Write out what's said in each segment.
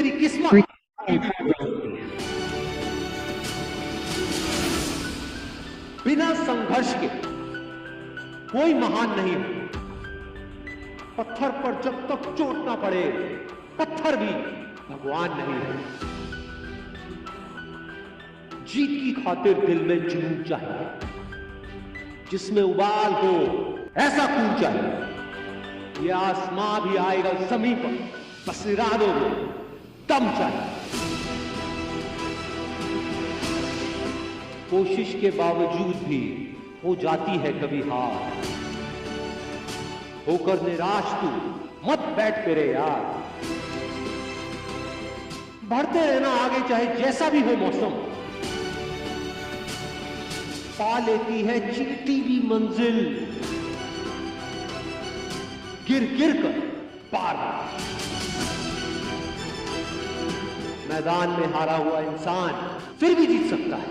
तेरी किस्मत बिना संघर्ष के कोई महान नहीं हो। पत्थर पर जब तक चोट ना पड़े, पत्थर भी भगवान नहीं है। जीत की खातिर दिल में जुनून चाहिए, जिसमें उबाल हो ऐसा खून चाहिए। ये आसमां भी आएगा जमीन पर, बस इरादों में दम चाहिए। कोशिश के बावजूद भी हो जाती है कभी हार। होकर निराश तू मत बैठ मेरे यार। बढ़ते रहना आगे चाहे जैसा भी हो मौसम। पा लेती है चिरती भी मंजिल, गिर गिर कर पार। मैदान में हारा हुआ इंसान फिर भी जीत सकता है,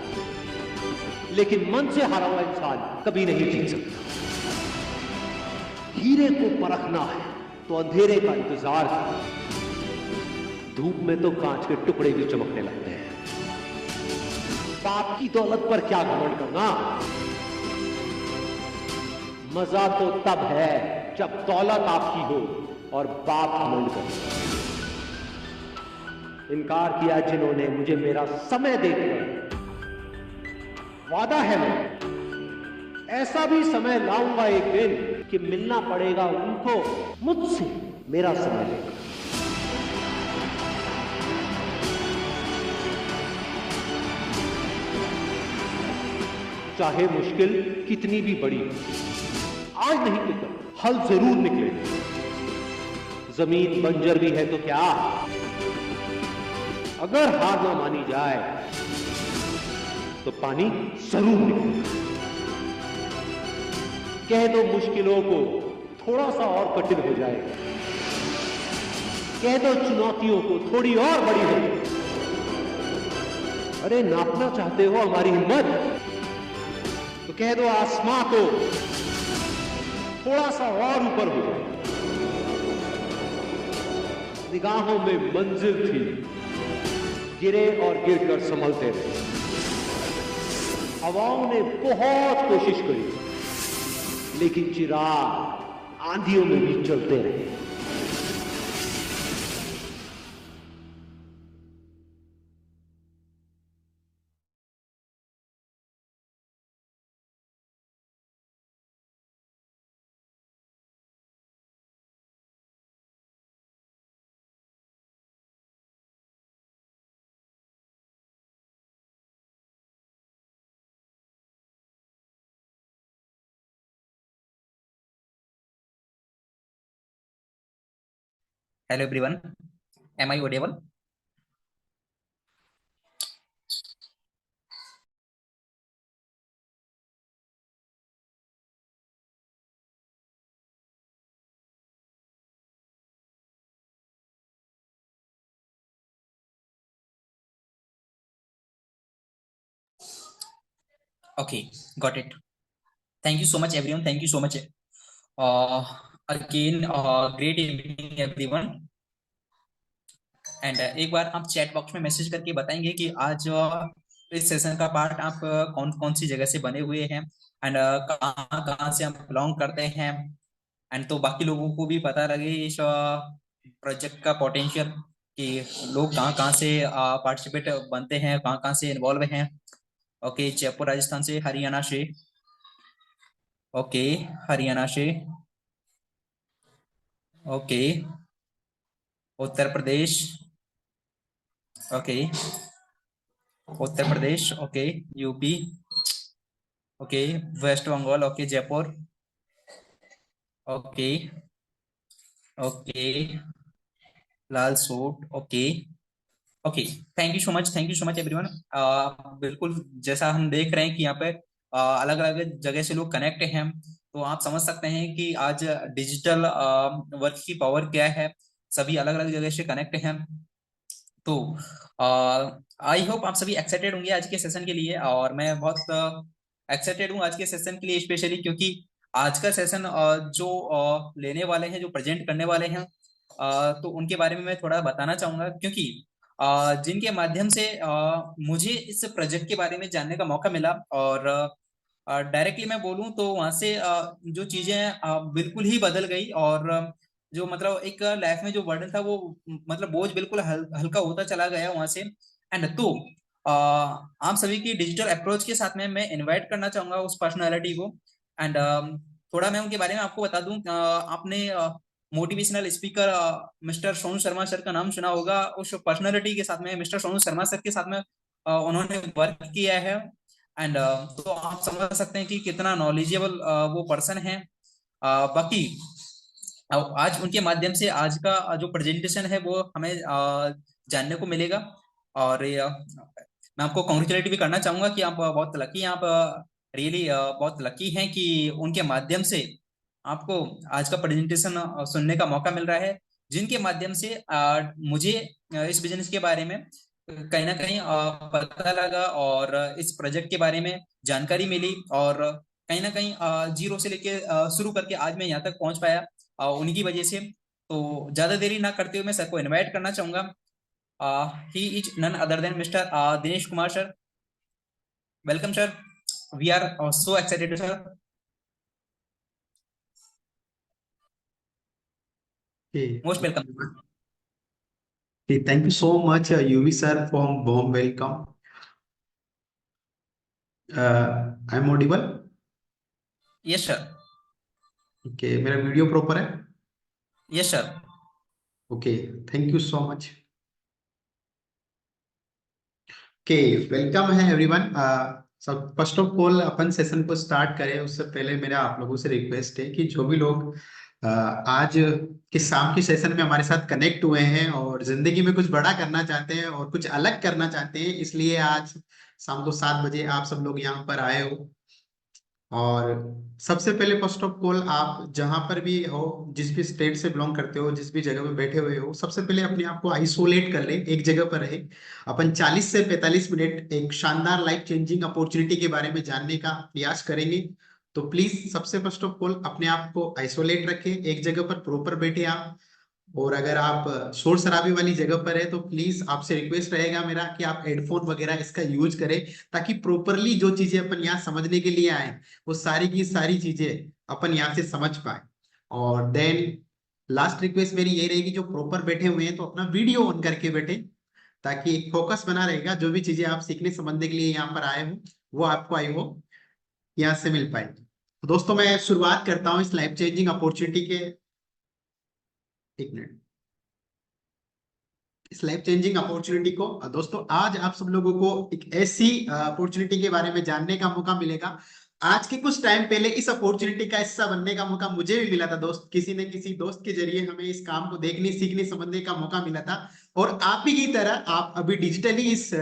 लेकिन मन से हारा हुआ इंसान कभी नहीं जीत सकता। हीरे को परखना है तो अंधेरे का इंतजार कर। धूप में तो कांच के टुकड़े भी चमकने लगते हैं। बाप की दौलत पर क्या घमंड करना। मजा तो तब है जब दौलत आपकी हो और बाप घमंड करे। इनकार किया जिन्होंने मुझे मेरा समय देकर, वादा है मैं ऐसा भी समय लाऊंगा एक दिन कि मिलना पड़ेगा उनको मुझसे मेरा समय लेकर। चाहे मुश्किल कितनी भी बड़ी हो, आज नहीं तो कल हल जरूर निकलेगा। जमीन बंजर भी है तो क्या, अगर हार ना मानी जाए तो पानी जरूर निकलेगा। कह दो मुश्किलों को थोड़ा सा और कठिन हो जाएगा। कह दो चुनौतियों को थोड़ी और बड़ी हो। अरे नापना चाहते हो हमारी हिम्मत, तो कह दो आसमां को थोड़ा सा और ऊपर हो जाए। निगाहों में मंजिल थी, गिरे और गिरकर संभलते रहे। हवाओं ने बहुत कोशिश करी, लेकिन चिराग आंधियों में भी चलते रहे। Hello everyone, am I audible? Okay, got it. Thank you so much everyone. Thank you so much. Again, great evening everyone. And एक बार आप चैट बॉक्स में मैसेज करके बताएंगे कि आज इस सेशन का पार्ट आप कौन कौन सी जगह से बने हुए हैं एंड कहाँ कहाँ से आप बिलोंग करते हैं। एंड तो बाकी लोगों को भी पता लगे इस प्रोजेक्ट का पोटेंशियल कि लोग कहाँ कहाँ से पार्टिसिपेट बनते हैं, कहाँ कहाँ से इन्वॉल्व हैं। ओके, जयपुर राजस्थान से, हरियाणा से, ओके हरियाणा से, okay Uttar Pradesh, okay Uttar Pradesh, okay UP, okay West Bengal, okay Jaipur, okay okay लाल suit, okay okay. Thank you so much everyone. बिल्कुल जैसा हम देख रहे हैं कि यहाँ पे अलग अलग जगह से लोग कनेक्ट हैं, तो आप समझ सकते हैं कि आज डिजिटल वर्क की पावर क्या है। सभी अलग अलग जगह से कनेक्ट हैं, तो आई होप आप सभी एक्साइटेड होंगे आज के सेशन के लिए। और मैं बहुत एक्साइटेड हूँ आज के सेशन के लिए, स्पेशली क्योंकि आज का सेशन जो लेने वाले हैं, जो प्रेजेंट करने वाले हैं, तो उनके बारे में मैं थोड़ा बताना चाहूंगा, क्योंकि जिनके माध्यम से मुझे इस प्रोजेक्ट के बारे में जानने का मौका मिला, और डायरेक्टली मैं बोलूं तो वहां से जो चीजें बिल्कुल ही बदल गई, और जो मतलब एक लाइफ में जो बर्डन था वो मतलब बोझ बिल्कुल हल्का होता चला गया वहां से। एंड तो आप सभी की डिजिटल अप्रोच के साथ में मैं इनवाइट करना चाहूंगा उस पर्सनालिटी को। एंड थोड़ा मैं उनके बारे में आपको बता दूं, आपने motivational speaker mister Sonu Sharma sir का नाम सुना होगा। उस पर्सनालिटी के साथ में, मिस्टर सोनू शर्मा सर के साथ में उन्होंने वर्क किया है। एंड तो आप समझ सकते हैं कि कितना नॉलेजेबल वो पर्सन है। बाकी आज उनके माध्यम से आज का जो प्रेजेंटेशन है वो हमें जानने को मिलेगा। और मैं आपको कॉन्ग्रेचुलेट भी करना चाहूंगा कि आप बहुत लकी हैं, आप रियली बहुत लकी हैं कि उनके माध्यम से आपको आज का प्रेजेंटेशन सुनने का मौका मिल रहा है, जिनके माध्यम से मुझे इस बिजनेस के बारे में कहीं ना कहीं पता लगा, और इस प्रोजेक्ट के बारे में जानकारी मिली, और कहीं ना कहीं जीरो से लेके शुरू करके आज मैं यहाँ तक पहुंच पाया उन्हीं की वजह से। तो ज्यादा देरी ना करते हुए मैं सर को इनवाइट करना चाहूंगा। He is none other than mister Dinesh Kumar sir. Welcome sir, we are so excited sir. Okay. Most welcome. Okay, thank you so much, UV sir, for warm welcome. I'm audible. Yes sir. Okay, मेरा video proper है. Yes sir. Okay, thank you so much. Okay, welcome है everyone. सब first of all upon session को start करें उससे पहले मेरा आप लोगों से रिक्वेस्ट है कि जो भी लोग आज के शाम की सेशन में हमारे साथ कनेक्ट हुए हैं और जिंदगी में कुछ बड़ा करना चाहते हैं और कुछ अलग करना चाहते हैं, इसलिए आज शाम को 7 बजे आप सब लोग यहाँ पर आए हो. और सबसे पहले फर्स्ट ऑफ ऑल आप जहां पर भी हो, जिस भी स्टेट से बिलोंग करते हो, जिस भी जगह पे बैठे हुए हो, सबसे पहले अपने आप को आइसोलेट कर ले, एक जगह पर रहे. अपन 40 से 45 मिनट एक शानदार लाइफ चेंजिंग अपॉर्चुनिटी के बारे में जानने का प्रयास करेंगे. तो प्लीज सबसे फर्स्ट ऑफ ऑल अपने आप को आइसोलेट रखें, एक जगह पर प्रॉपर बैठे आप. और अगर आप शोर शराबे वाली जगह पर है तो प्लीज आपसे रिक्वेस्ट रहेगा मेरा कि आप हेडफोन वगैरह इसका यूज करें, ताकि प्रॉपरली जो चीजें अपन यहाँ समझने के लिए आए वो सारी की सारी चीजें अपन यहाँ से समझ पाए. और देन लास्ट रिक्वेस्ट मेरी ये रहेगी, जो प्रॉपर बैठे हुए हैं तो अपना वीडियो ऑन करके बैठे, ताकि एक फोकस बना रहेगा. जो भी चीजें आप सीखने समझने के लिए यहाँ पर आए हो वो आपको आई हो यहाँ से मिल पाएगी. तो दोस्तों मैं शुरुआत करता हूँ इस लाइफ चेंजिंग अपॉर्चुनिटी के. एक मिनट. इस लाइफ चेंजिंग अपॉर्चुनिटी को दोस्तों आज आप सब लोगों को एक ऐसी अपॉर्चुनिटी के बारे में जानने का मौका मिलेगा. आज के कुछ टाइम पहले इस अपॉर्चुनिटी का हिस्सा बनने का मौका मुझे भी मिला था दोस्त, किसी न किसी दोस्त के जरिए हमें इस काम को देखने सीखने समझने का मौका मिला था. और आप ही की तरह आप अभी डिजिटली इस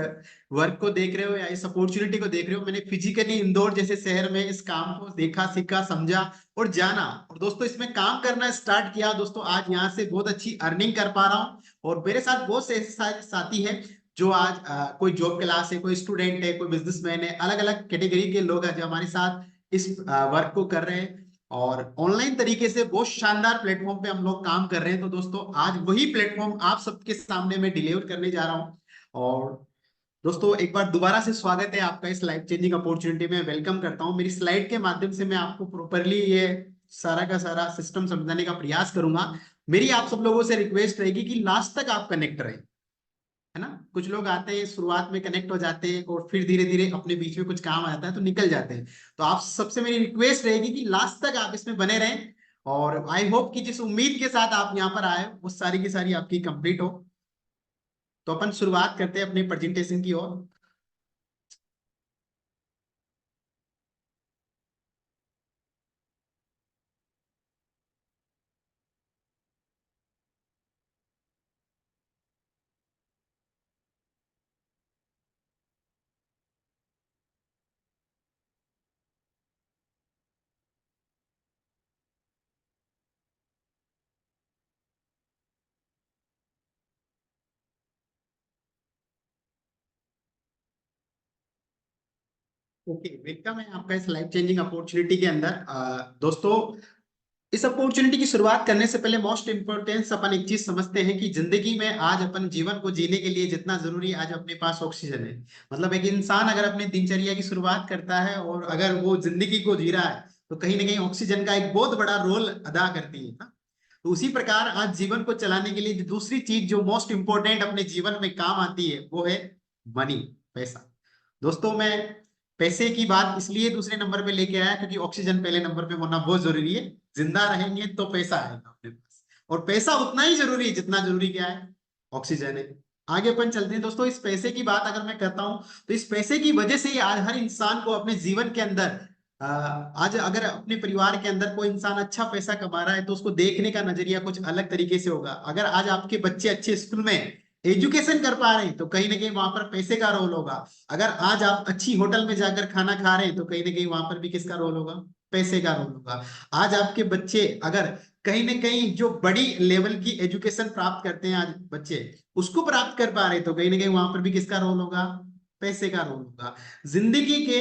वर्क को देख रहे हो या इस अपॉर्चुनिटी को देख रहे हो. मैंने फिजिकली इंदौर जैसे शहर में इस काम को देखा, सीखा, समझा और जाना, और दोस्तों इसमें काम करना स्टार्ट किया. दोस्तों आज यहाँ से बहुत अच्छी अर्निंग कर पा रहा हूँ. और मेरे साथ बहुत से ऐसे साथी हैं जो आज कोई जॉब क्लास है, कोई स्टूडेंट है, कोई बिजनेसमैन है, अलग अलग कैटेगरी के लोग हैं जो हमारे साथ इस वर्क को कर रहे हैं. और ऑनलाइन तरीके से बहुत शानदार प्लेटफॉर्म पे हम लोग काम कर रहे हैं. तो दोस्तों आज वही प्लेटफॉर्म आप सबके सामने मैं डिलीवर करने जा रहा हूँ. और दोस्तों एक बार दोबारा से स्वागत है आपका इस लाइफ चेंजिंग अपॉर्चुनिटी में. वेलकम करता हूँ. मेरी स्लाइड के माध्यम से मैं आपको प्रॉपरली ये सारा का सारा सिस्टम समझाने का प्रयास करूंगा. मेरी आप सब लोगों से रिक्वेस्ट रहेगी कि लास्ट तक आप कनेक्ट रहे, है ना. कुछ लोग आते हैं शुरुआत में कनेक्ट हो जाते हैं और फिर धीरे धीरे अपने बीच में कुछ काम आ जाता है तो निकल जाते हैं. तो आप सबसे मेरी रिक्वेस्ट रहेगी कि लास्ट तक आप इसमें बने रहें. और आई होप कि जिस उम्मीद के साथ आप यहाँ पर आए वो सारी की सारी आपकी कंप्लीट हो. तो अपन शुरुआत करते हैं अपने प्रेजेंटेशन की ओर. ओके, वेलकम है आपका इस लाइफ चेंजिंग अपॉर्चुनिटी के अंदर. दोस्तों इस अपॉर्चुनिटी की शुरुआत करने से पहले मोस्ट इंपोर्टेंस अपन एक चीज समझते हैं कि जिंदगी में आज अपन जीवन को जीने के लिए जितना जरूरी आज अपने पास ऑक्सीजन है। मतलब एक इंसान अगर अपने दिनचर्या की शुरुआत करता है और अगर वो जिंदगी को जी रहा है तो कहीं ना कहीं ऑक्सीजन का एक बहुत बड़ा रोल अदा करती है ना। तो उसी प्रकार आज जीवन को चलाने के लिए दूसरी चीज जो मोस्ट इंपोर्टेंट अपने जीवन में काम आती है वो है मनी, पैसा। दोस्तों मैं पैसे की बात इसलिए दूसरे नंबर पे लेके आया क्योंकि ऑक्सीजन पहले नंबर पे होना बहुत जरूरी है। जिंदा रहेंगे तो पैसा आएगा अपने पास, और पैसा उतना ही जरूरी है जितना जरूरी क्या है, ऑक्सीजन है। आगे अपन चलते हैं दोस्तों। इस पैसे की बात अगर मैं करता हूं तो इस पैसे की वजह से ही आज हर इंसान को अपने जीवन के अंदर आज अगर अपने परिवार के अंदर कोई इंसान अच्छा पैसा कमा रहा है तो उसको देखने का नजरिया कुछ अलग तरीके से होगा। अगर आज आपके बच्चे अच्छे स्कूल में एजुकेशन कर पा रहे हैं तो कहीं ना कहीं वहां पर पैसे का रोल होगा। अगर आज आप अच्छी होटल में जाकर खाना खा रहे हैं तो कहीं ना कहीं वहां पर भी किसका रोल होगा, पैसे का रोल होगा। आज आपके बच्चे अगर कहीं ना कहीं जो बड़ी लेवल की एजुकेशन प्राप्त करते हैं आज बच्चे उसको प्राप्त कर पा रहे हैं तो कहीं ना कहीं वहां पर भी किसका रोल होगा, पैसे का रोल होगा। जिंदगी के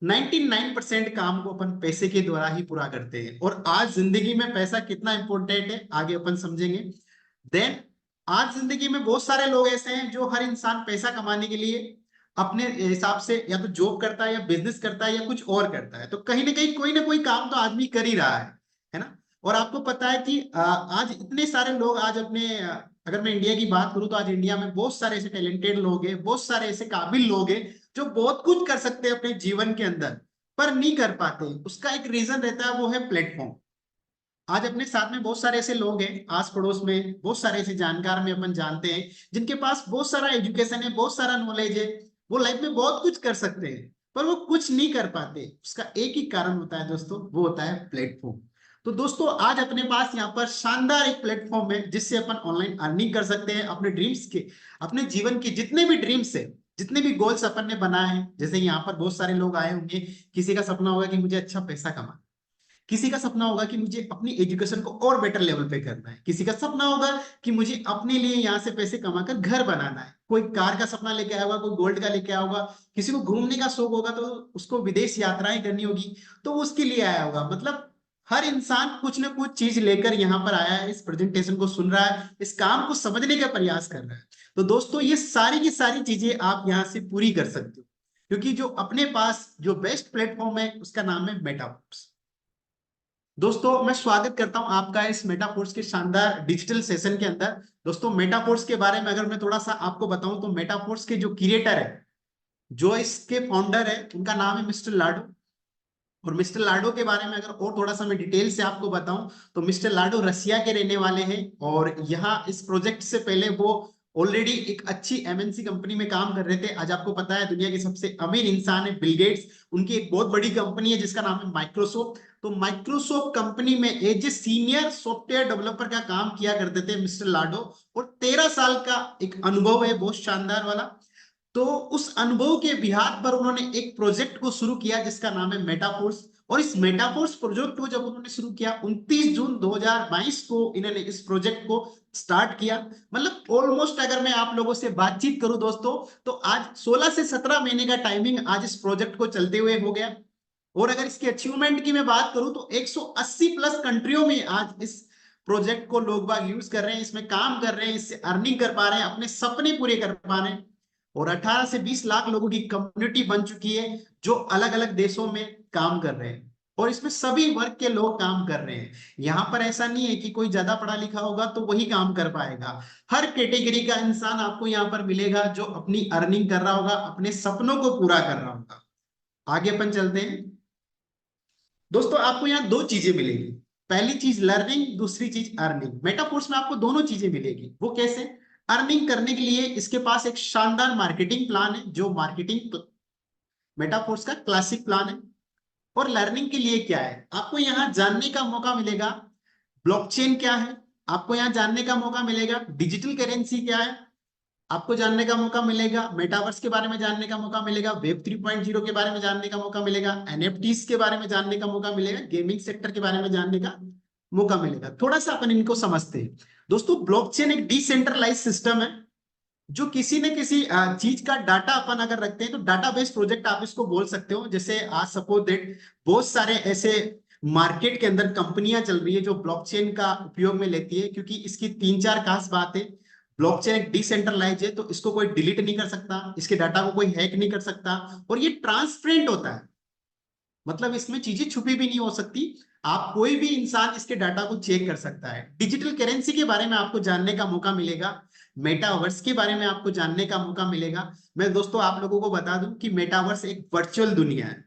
99% काम को अपन पैसे के द्वारा ही पूरा करते हैं, और आज जिंदगी में पैसा कितना इंपॉर्टेंट है आगे अपन समझेंगे। देन आज जिंदगी में बहुत सारे लोग ऐसे हैं जो हर इंसान पैसा कमाने के लिए अपने हिसाब से या तो जॉब करता है या बिजनेस करता है या कुछ और करता है। तो कहीं ना कोई काम तो आदमी कर ही रहा है ना। और आपको पता है कि आज इतने सारे लोग आज अपने अगर मैं इंडिया की बात करूं तो आज इंडिया में बहुत सारे ऐसे टैलेंटेड लोग हैं, बहुत सारे ऐसे काबिल लोग हैं जो बहुत कुछ कर सकते हैं अपने जीवन के अंदर पर नहीं कर पाते। उसका एक रीजन रहता है, वो है प्लेटफॉर्म। आज अपने साथ में बहुत सारे ऐसे लोग हैं, आस पड़ोस में बहुत सारे ऐसे जानकार में अपन जानते हैं जिनके पास बहुत सारा एजुकेशन है, बहुत सारा नॉलेज है, वो लाइफ में बहुत कुछ कर सकते हैं पर वो कुछ नहीं कर पाते। उसका एक ही कारण होता है दोस्तों, वो होता है प्लेटफॉर्म। तो दोस्तों आज अपने पास यहाँ पर शानदार एक प्लेटफॉर्म है जिससे अपन ऑनलाइन अर्निंग कर सकते हैं अपने ड्रीम्स के, अपने जीवन के जितने भी ड्रीम्स है, जितने भी गोल्स अपन ने बनाए हैं। जैसे यहाँ पर बहुत सारे लोग आए होंगे, किसी का सपना होगा कि मुझे अच्छा पैसा कमाना, किसी का सपना होगा कि मुझे अपनी एजुकेशन को और बेटर लेवल पे करना है, किसी का सपना होगा कि मुझे अपने लिए यहाँ से पैसे कमाकर घर बनाना है, कोई कार का सपना लेके आया होगा, कोई गोल्ड का लेके आया होगा, किसी को घूमने का शौक होगा तो उसको विदेश यात्राएं करनी होगी तो उसके लिए आया होगा। मतलब हर इंसान कुछ ना कुछ चीज लेकर यहाँ पर आया है, इस प्रेजेंटेशन को सुन रहा है, इस काम को समझने का प्रयास कर रहा है। तो दोस्तों ये सारी की सारी चीजें आप यहाँ से पूरी कर सकते हो क्योंकि जो अपने पास जो बेस्ट प्लेटफॉर्म है उसका नाम है मेटावर्स। दोस्तों मैं स्वागत करता हूं आपका इस मेटाफोर्स के शानदार डिजिटल सेशन के अंदर। दोस्तों मेटाफोर्स के बारे में अगर मैं थोड़ा सा आपको बताऊं तो मेटाफोर्स के जो क्रिएटर है, जो इसके फाउंडर है, उनका नाम है मिस्टर लाडो। और मिस्टर लाडो के बारे में अगर और थोड़ा सा मैं डिटेल से आपको बताऊं तो मिस्टर लाडो रसिया के रहने वाले हैं और यहाँ इस प्रोजेक्ट से पहले वो ऑलरेडी एक अच्छी एमएनसी कंपनी में काम कर रहे थे। आज आपको पता है दुनिया के सबसे अमीर इंसान है बिल गेट्स, उनकी एक बहुत बड़ी कंपनी है जिसका नाम है माइक्रोसॉफ्ट। तो माइक्रोसॉफ्ट कंपनी में as a senior software developer का काम किया करते थे मिस्टर लाडो, और 13 साल का एक अनुभव है बहुत शानदार वाला। तो उस अनुभव के बिहार पर उन्होंने एक प्रोजेक्ट को शुरू किया जिसका नाम है मेटाफोर्स। और इस मेटाफोर्स प्रोजेक्ट को जब उन्होंने शुरू किया 29 जून 2022 को इन्होंने इस प्रोजेक्ट को स्टार्ट किया। मतलब ऑलमोस्ट अगर मैं आप लोगों से बातचीत करूं दोस्तों तो आज 16 से 17 महीने का टाइमिंग आज इस प्रोजेक्ट को चलते हुए हो गया। और अगर इसकी अचीवमेंट की मैं बात करूं तो 180 प्लस कंट्रियों में आज इस प्रोजेक्ट को लोग बाग यूज कर रहे हैं, इसमें काम कर रहे हैं, इससे अर्निंग कर पा रहे हैं, अपने सपने पूरे कर पा रहे हैं। और 18 से 20 लाख लोगों की कम्युनिटी बन चुकी है जो अलग अलग देशों में काम कर रहे हैं, और इसमें सभी वर्ग के लोग काम कर रहे हैं। यहाँ पर ऐसा नहीं है कि कोई ज्यादा पढ़ा लिखा होगा तो वही काम कर पाएगा। हर कैटेगरी का इंसान आपको यहाँ पर मिलेगा जो अपनी अर्निंग कर रहा होगा, अपने सपनों को पूरा कर रहा होगा। आगे अपन चलते हैं दोस्तों। आपको यहाँ दो चीजें मिलेगी, पहली चीज लर्निंग, दूसरी चीज अर्निंग। मेटाफोर्स में आपको दोनों चीजें मिलेगी। वो कैसे? अर्निंग करने के लिए इसके पास एक शानदार मार्केटिंग प्लान है जो मार्केटिंग मेटाफोर्स का क्लासिक प्लान है। और लर्निंग के लिए क्या है, आपको यहाँ जानने का मौका मिलेगा ब्लॉकचेन क्या है, आपको यहाँ जानने का मौका मिलेगा डिजिटल करेंसी क्या है, आपको जानने का मौका मिलेगा मेटावर्स के बारे में जानने का मौका मिलेगा, वेब 3.0 के बारे में जानने का मौका मिलेगा, एनएफटीज के बारे में जानने का मौका मिलेगा, गेमिंग सेक्टर के बारे में जानने का मौका मिलेगा। थोड़ा सा अपन इनको समझते हैं दोस्तों। ब्लॉकचेन एक डिसेंट्रलाइज सिस्टम है जो किसी न किसी चीज का डाटा अपन अगर रखते हैं तो डाटाबेस प्रोजेक्ट आप इसको बोल सकते हो। जैसे आज सपोज दैट बहुत सारे ऐसे मार्केट के अंदर कंपनियां चल रही है जो ब्लॉकचेन का उपयोग में लेती है, क्योंकि इसकी तीन चार खास बात है। ब्लॉकचेन एक डिसेंट्रलाइज है, तो इसको कोई डिलीट नहीं कर सकता, इसके डाटा को कोई हैक नहीं कर सकता, और ये ट्रांसपेरेंट होता है, मतलब इसमें चीजें छुपी भी नहीं हो सकती। आप कोई भी इंसान इसके डाटा को चेक कर सकता है। डिजिटल करेंसी के बारे में आपको जानने का मौका मिलेगा, मेटावर्स के बारे में आपको जानने का मौका मिलेगा। मैं दोस्तों आप लोगों को बता दूं कि मेटावर्स एक वर्चुअल दुनिया है।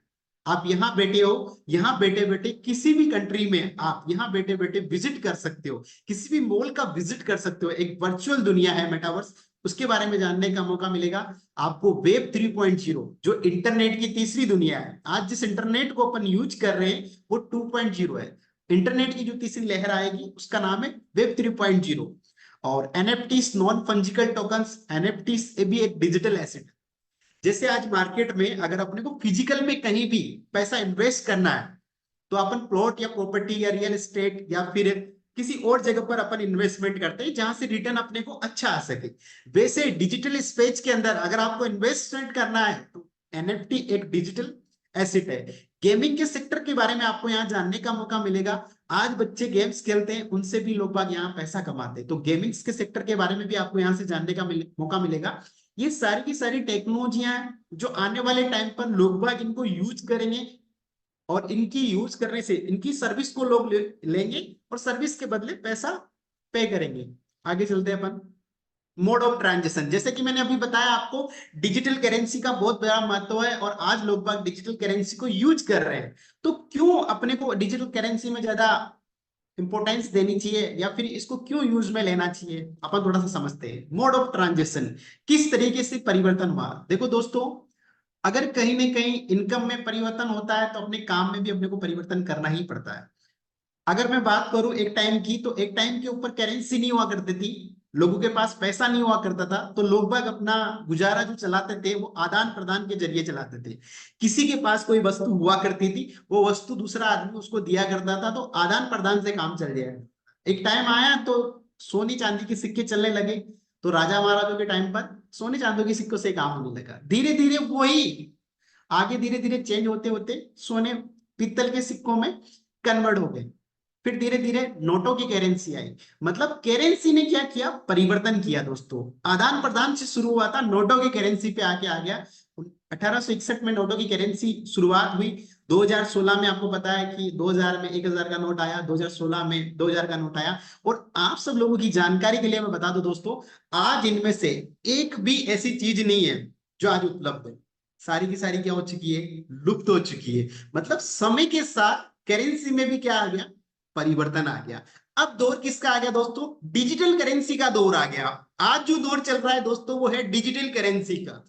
आप यहाँ बैठे हो, यहाँ बैठे बैठे किसी भी कंट्री में आप यहाँ बैठे बैठे विजिट कर सकते हो, किसी भी मॉल का विजिट कर सकते हो। एक वर्चुअल दुनिया है मेटावर्स, उसके बारे में जानने का मौका मिलेगा आपको। वेब 3.0 जो इंटरनेट की तीसरी दुनिया है, आज जिस इंटरनेट को अपन यूज कर रहे हैं वो 2.0 है। इंटरनेट की जो तीसरी लहर आएगी उसका नाम है वेब 3.0। और एनएफटीज, नॉन फंजिकल टोकन्स, एनएफटीज भी एक डिजिटल एसेट। जैसे आज मार्केट में अगर अपने को फिजिकल में कहीं भी पैसा इन्वेस्ट करना है तो अपन प्लॉट या प्रॉपर्टी या रियल एस्टेट या फिर किसी और जगह पर अपन इन्वेस्टमेंट करते हैं जहां से रिटर्न अपने को अच्छा आ सके। वैसे डिजिटल स्पेस के अंदर अगर आपको इन्वेस्टमेंट करना है तो एनएफटी एक डिजिटल एसेट है। गेमिंग के सेक्टर के बारे में आपको यहाँ जानने का मौका मिलेगा। आज बच्चे गेम्स खेलते हैं, उनसे भी लोग बाग यहाँ पैसा कमाते हैं, तो गेमिंग्स के सेक्टर के बारे में भी आपको यहाँ से जानने का मौका मिलेगा। ये सारी की सारी टेक्नोलॉजियां हैं जो आने वाले टाइम पर लोग बाग इनको यूज करेंगे, और इनकी यूज करने से इनकी सर्विस को लोग लेंगे और सर्विस के बदले पैसा पे करेंगे। आगे चलते हैं अपन। मोड ऑफ ट्रांजेक्शन, जैसे कि मैंने अभी बताया आपको, डिजिटल करेंसी का बहुत बड़ा महत्व है और आज लोग बाग डिजिटल करेंसी को यूज कर रहे हैं। तो क्यों अपने को डिजिटल करेंसी में ज्यादा इंपोर्टेंस देनी चाहिए या फिर इसको क्यों यूज में लेना चाहिए, अपन थोड़ा सा समझते हैं। मोड ऑफ ट्रांजेक्शन किस तरीके से परिवर्तन हुआ। देखो दोस्तों, अगर कहीं ना कहीं इनकम में परिवर्तन होता है तो अपने काम में भी अपने को परिवर्तन करना ही पड़ता है। अगर मैं बात करूं एक टाइम की, तो एक टाइम के ऊपर करेंसी नहीं हुआ करती थी, लोगों के पास पैसा नहीं हुआ करता था, तो लोग बाग अपना गुजारा जो चलाते थे वो आदान प्रदान के जरिए चलाते थे। किसी के पास कोई वस्तु हुआ करती थी, वो वस्तु दूसरा आदमी उसको दिया करता था, तो आदान प्रदान से काम चल जाएगा। एक टाइम आया तो सोनी चांदी के सिक्के चलने लगे, तो राजा महाराजों के टाइम पर सोने चांदी के सिक्कों से काम होने लगा। धीरे धीरे वही आगे धीरे धीरे चेंज होते होते सोने पीतल के सिक्कों में कन्वर्ट हो गए। फिर धीरे धीरे नोटों की करेंसी आई। मतलब करेंसी ने क्या किया, परिवर्तन किया दोस्तों। आदान प्रदान से शुरू हुआ था, नोटों की करेंसी पे आके आ गया। 1861 में नोटों की करेंसी शुरुआत हुई। 2016 में आपको पता है कि 2000 में 1000 का नोट आया, 2016 में 2000 का नोट आया। और आप सब लोगों की जानकारी के लिए मैं बता दूं दोस्तों, आज इनमें से एक भी ऐसी चीज नहीं है जो आज उपलब्ध है। सारी की सारी क्या हो चुकी है, लुप्त हो चुकी है। मतलब समय के साथ करेंसी में भी क्या आ गया, परिवर्तन आ गया। अब दौर किसका आ गया दोस्तों, डिजिटल करेंसी का दौर आ गया। आज जो दौर चल रहा है दोस्तों वो है डिजिटल करेंसी का।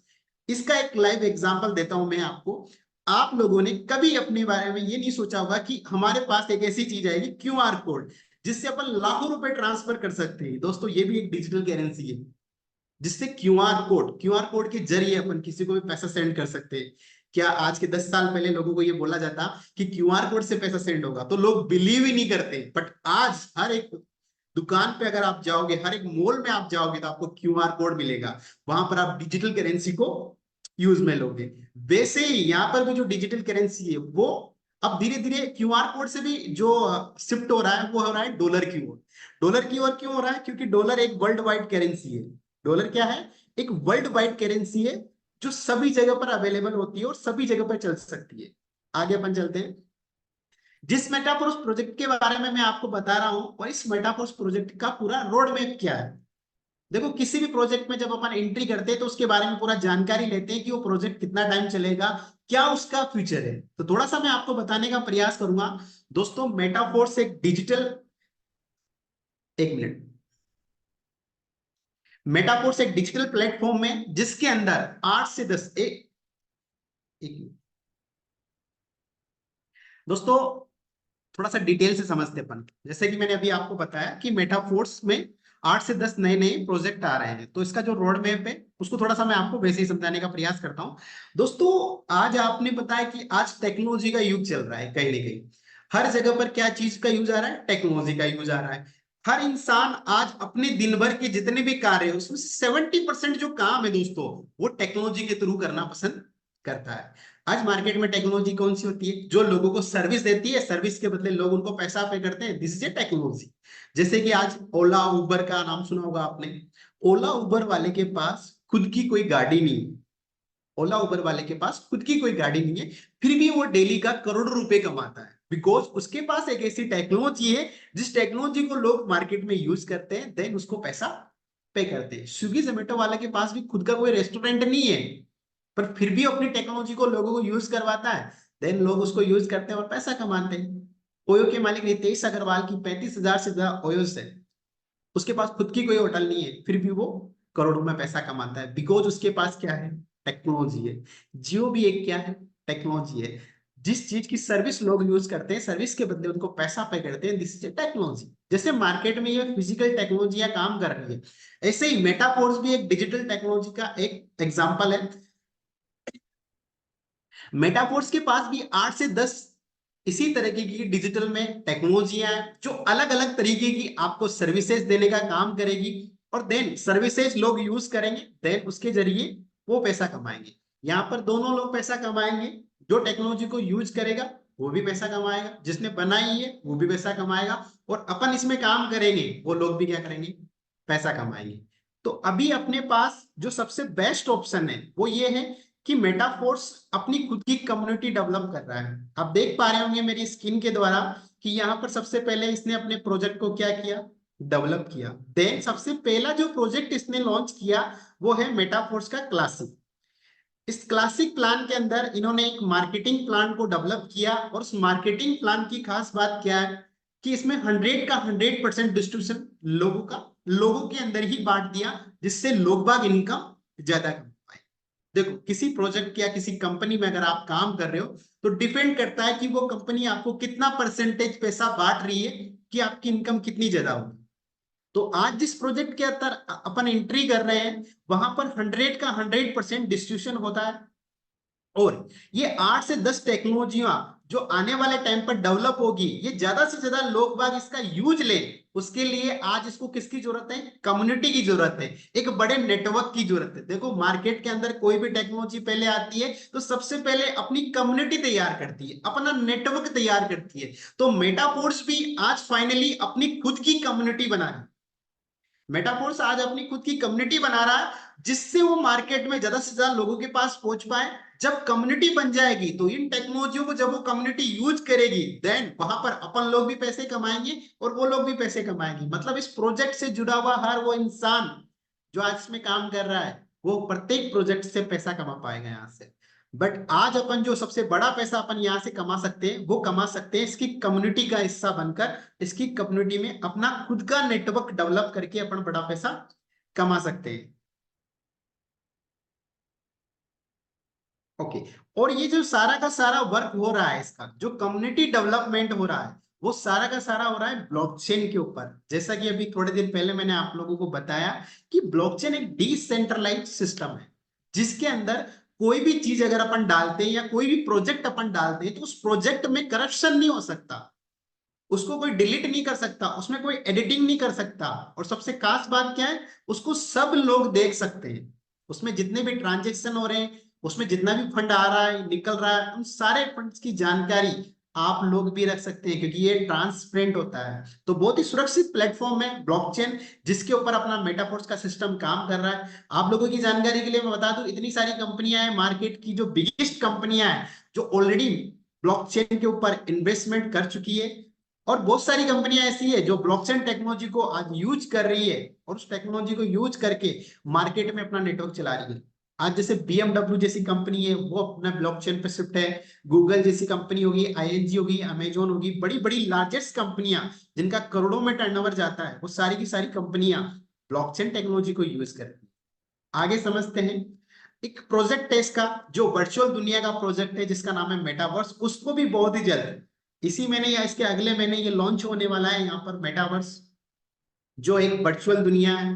इसका एक लाइव एग्जांपल देता हूं मैं आपको। आप लोगों ने कभी अपने बारे में ये नहीं सोचा होगा कि हमारे पास एक ऐसी चीज आएगी क्यूआर कोड, जिससे अपन लाखों रुपए ट्रांसफर कर सकते हैं। दोस्तों ये भी एक डिजिटल करेंसी है, जिससे क्यूआर कोड के जरिए अपन किसी को भी पैसा सेंड कर सकते हैं। क्या आज के 10 साल पहले लोगों को ये बोला जाता कि क्यूआर कोड से पैसा सेंड होगा, तो लोग बिलीव ही नहीं करते। बट आज हर एक दुकान पे अगर आप जाओगे, हर एक मॉल में आप जाओगे तो आपको क्यूआर कोड मिलेगा, वहां पर आप डिजिटल करेंसी को यूज में लोगे। वैसे ही यहाँ पर भी जो डिजिटल करेंसी है वो अब धीरे धीरे क्यूआर कोड से भी जो शिफ्ट हो रहा है वो हो रहा है डॉलर की ओर। डॉलर की ओर क्यों हो रहा है, क्योंकि डॉलर एक वर्ल्ड वाइड करेंसी है। डॉलर क्या है, एक वर्ल्ड वाइड करेंसी है जो सभी जगह पर अवेलेबल होती है और सभी जगह पर चल सकती है। आगे अपन चलते हैं। जिस मेटाफोर्स प्रोजेक्ट के बारे में मैं आपको बता रहा हूं, और इस मेटाफोर्स प्रोजेक्ट का पूरा रोड मैप क्या है। देखो, किसी भी प्रोजेक्ट में जब अपन एंट्री करते हैं तो उसके बारे में पूरा जानकारी लेते हैं कि वो प्रोजेक्ट कितना टाइम चलेगा, क्या उसका फ्यूचर है। तो थोड़ा सा मैं आपको बताने का प्रयास करूंगा दोस्तों। मेटाफोर्स एक डिजिटल, एक मिनट, मेटाफोर्स एक डिजिटल प्लेटफॉर्म में जिसके अंदर 8 से 10 एक दोस्तों थोड़ा सा डिटेल से समझते अपन। जैसे कि मैंने अभी आपको बताया कि मेटाफोर्स में 8 से 10 नए नए प्रोजेक्ट आ रहे हैं, तो इसका जो रोड मैप है उसको थोड़ा सा मैं आपको वैसे ही समझाने का प्रयास करता हूं। दोस्तों आज आपने बताया कि आज टेक्नोलॉजी का युग चल रहा है, कहीं ना कहीं हर जगह पर क्या चीज का यूज आ रहा है, टेक्नोलॉजी का यूज आ रहा है। हर इंसान आज अपने दिन भर के जितने भी कार्य है उसमें से 70% जो काम है दोस्तों वो टेक्नोलॉजी के थ्रू करना पसंद करता है। आज मार्केट में टेक्नोलॉजी कौन सी होती है? जो लोगों को सर्विस देती है, सर्विस के बदले लोग उनको पैसा पे करते हैं, दिस इज ए टेक्नोलॉजी। जैसे कि आज ओला उबर का नाम सुना होगा आपने। ओला उबर वाले के पास खुद की कोई गाड़ी नहीं है। ओला उबर वाले के पास खुद की कोई गाड़ी नहीं है, फिर भी वो डेली का करोड़ों रुपए कमाता है, बिकॉज उसके पास एक ऐसी टेक्नोलॉजी है जिस टेक्नोलॉजी को लोग मार्केट में यूज करते हैं, देन उसको पैसा पे करते हैं। स्विगी जोमेटो वाले के पास भी खुद का कोई रेस्टोरेंट नहीं है, पर फिर भी अपनी टेक्नोलॉजी को लोगों को यूज करवाता है, देन लोग उसको यूज करते हैं और पैसा कमाते हैं। ओयो के मालिक रितेश अग्रवाल की 35,000 से ज्यादा ओयोस है, उसके पास खुद की कोई होटल नहीं है, फिर भी वो करोड़ों में पैसा कमाता है, बिकॉज उसके पास क्या है? टेक्नोलॉजी है। जियो भी एक क्या है? टेक्नोलॉजी है। जिस चीज की सर्विस लोग यूज करते हैं, सर्विस के बदले उनको पैसा पे करते हैं, दिस इज टेक्नोलॉजी। जैसे मार्केट में ये फिजिकल टेक्नोलॉजी काम कर रही है, ऐसे ही मेटाफोर्स भी एक डिजिटल टेक्नोलॉजी का एक एग्जाम्पल है। मेटाफोर्स के पास भी 8 से 10 इसी तरीके की डिजिटल में टेक्नोलॉजियां हैं, जो अलग अलग तरीके की आपको सर्विसेज देने का काम करेगी, और देन सर्विसेज लोग यूज करेंगे, देन उसके जरिए वो पैसा कमाएंगे। यहाँ पर दोनों लोग पैसा कमाएंगे, जो टेक्नोलॉजी को यूज करेगा वो भी पैसा कमाएगा, जिसने बनाई है वो भी पैसा कमाएगा, और अपन इसमें काम करेंगे वो लोग भी क्या करेंगे? पैसा कमाएंगे। तो अभी अपने पास जो सबसे बेस्ट ऑप्शन है वो ये है कि मेटाफोर्स अपनी खुद की कम्युनिटी डेवलप कर रहा है। आप देख पा रहे होंगे मेरी स्क्रीन के द्वारा कि यहाँ पर सबसे पहले इसने अपने प्रोजेक्ट को क्या किया? डेवलप किया। देन सबसे पहला जो प्रोजेक्ट इसने लॉन्च किया वो है मेटाफोर्स का क्लासिक। इस क्लासिक प्लान के अंदर इन्होंने एक मार्केटिंग प्लान को डेवलप किया, और उस मार्केटिंग प्लान की खास बात क्या है कि इसमें 100 का 100% डिस्ट्रीब्यूशन लोगों के अंदर ही बांट दिया, जिससे लोग बाग इनकम ज्यादा कमा पाए। देखो, किसी प्रोजेक्ट या किसी कंपनी में अगर आप काम कर रहे हो तो डिपेंड करता है कि वो कंपनी आपको कितना परसेंटेज पैसा बांट रही है कि आपकी इनकम कितनी ज्यादा होगी। तो आज जिस प्रोजेक्ट के अंदर अपन एंट्री कर रहे हैं वहां पर 100 का 100% डिस्ट्रीब्यूशन होता है, और ये 8 से 10 टेक्नोलॉजियां जो आने वाले टाइम पर डेवलप होगी, ये ज्यादा से ज्यादा लोग बाग इसका यूज लें, उसके लिए आज इसको किसकी जरूरत है? कम्युनिटी की जरूरत है, एक बड़े नेटवर्क की जरूरत है। देखो, मार्केट के अंदर कोई भी टेक्नोलॉजी पहले आती है तो सबसे पहले अपनी कम्युनिटी तैयार करती है, अपना नेटवर्क तैयार करती है। तो मेटाफोर्स भी आज फाइनली अपनी खुद की कम्युनिटी बना है। मेटाफोर्स आज अपनी खुद की कम्युनिटी बना रहा है, जिससे वो मार्केट में ज्यादा से ज्यादा लोगों के पास पहुंच पाए। जब कम्युनिटी बन जाएगी तो इन टेक्नोलॉजियों को जब वो कम्युनिटी यूज करेगी, देन वहां पर अपन लोग भी पैसे कमाएंगे और वो लोग भी पैसे कमाएंगे। मतलब इस प्रोजेक्ट से जुड़ा हुआ हर वो इंसान जो आज इसमें काम कर रहा है, वो प्रत्येक प्रोजेक्ट से पैसा कमा पाएगा यहाँ से। बट आज अपन जो सबसे बड़ा पैसा अपन यहाँ से कमा सकते हैं, वो कमा सकते हैं इसकी कम्युनिटी का हिस्सा बनकर, इसकी कम्युनिटी में अपना खुद का नेटवर्क डेवलप करके अपन बड़ा पैसा कमा सकते हैं। ओके। और ये जो सारा का सारा वर्क हो रहा है, इसका जो कम्युनिटी डेवलपमेंट हो रहा है, वो सारा का सारा हो रहा है ब्लॉकचेन के ऊपर। जैसा कि अभी थोड़े दिन पहले मैंने आप लोगों को बताया कि ब्लॉकचेन एक डिसेंट्रलाइज्ड सिस्टम है, जिसके अंदर कोई भी चीज अगर अपन डालते हैं या कोई भी प्रोजेक्ट अपन डालते हैं तो उस प्रोजेक्ट में करप्शन नहीं हो सकता, उसको कोई डिलीट नहीं कर सकता, उसमें कोई एडिटिंग नहीं कर सकता, और सबसे खास बात क्या है, उसको सब लोग देख सकते हैं। उसमें जितने भी ट्रांजेक्शन हो रहे हैं, उसमें जितना भी फंड आ रहा है निकल रहा है, उन सारे फंड्स की जानकारी आप लोग भी रख सकते हैं, क्योंकि ये ट्रांसपेरेंट होता है। तो बहुत ही सुरक्षित प्लेटफॉर्म है ब्लॉकचेन, जिसके ऊपर अपना मेटाफोर्स का सिस्टम काम कर रहा है। आप लोगों की जानकारी के लिए मैं बता दूं, इतनी सारी कंपनियां हैं मार्केट की, जो बिगेस्ट कंपनियां हैं जो ऑलरेडी ब्लॉकचेन के ऊपर इन्वेस्टमेंट कर चुकी है, और बहुत सारी कंपनियां ऐसी है जो ब्लॉकचेन टेक्नोलॉजी को आज यूज कर रही है, और उस टेक्नोलॉजी को यूज करके मार्केट में अपना नेटवर्क चला रही है। आज जैसे BMW जैसी कंपनी है, वो अपना ब्लॉकचेन पे शिफ्ट है। गूगल जैसी कंपनी होगी, ING होगी, अमेजोन होगी, बड़ी बड़ी लार्जेस्ट कंपनियां जिनका करोड़ों में टर्नओवर जाता है, वो सारी की सारी कंपनियां ब्लॉकचेन टेक्नोलॉजी को यूज करती है। आगे समझते हैं। एक प्रोजेक्ट है इसका, जो वर्चुअल दुनिया का प्रोजेक्ट है, जिसका नाम है मेटावर्स। उसको भी बहुत ही जल्द इसी महीने या इसके अगले महीने ये लॉन्च होने वाला है यहाँ पर मेटावर्स, जो एक वर्चुअल दुनिया है।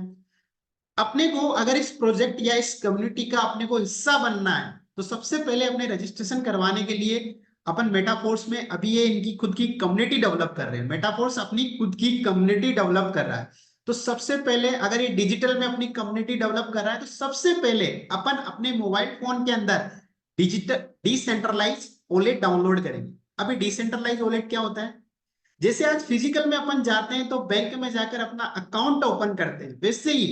अपने को अगर इस प्रोजेक्ट या इस कम्युनिटी का अपने को हिस्सा बनना है, तो सबसे पहले अपने रजिस्ट्रेशन करवाने के लिए अपन मेटाफोर्स में, अभी ये इनकी खुद की कम्युनिटी डेवलप कर रहे हैं, मेटाफोर्स अपनी खुद की कम्युनिटी डेवलप कर रहा है। तो सबसे पहले अगर ये डिजिटल में अपनी कम्युनिटी डेवलप कर रहा है, तो सबसे पहले अपन अपने मोबाइल फोन के अंदर डिसेंट्रलाइज ओलेट डाउनलोड करेंगे। अभी डिसेंट्रलाइज ओलेट क्या होता है? जैसे आज फिजिकल में अपन जाते हैं तो बैंक में जाकर अपना अकाउंट ओपन करते हैं, वैसे ही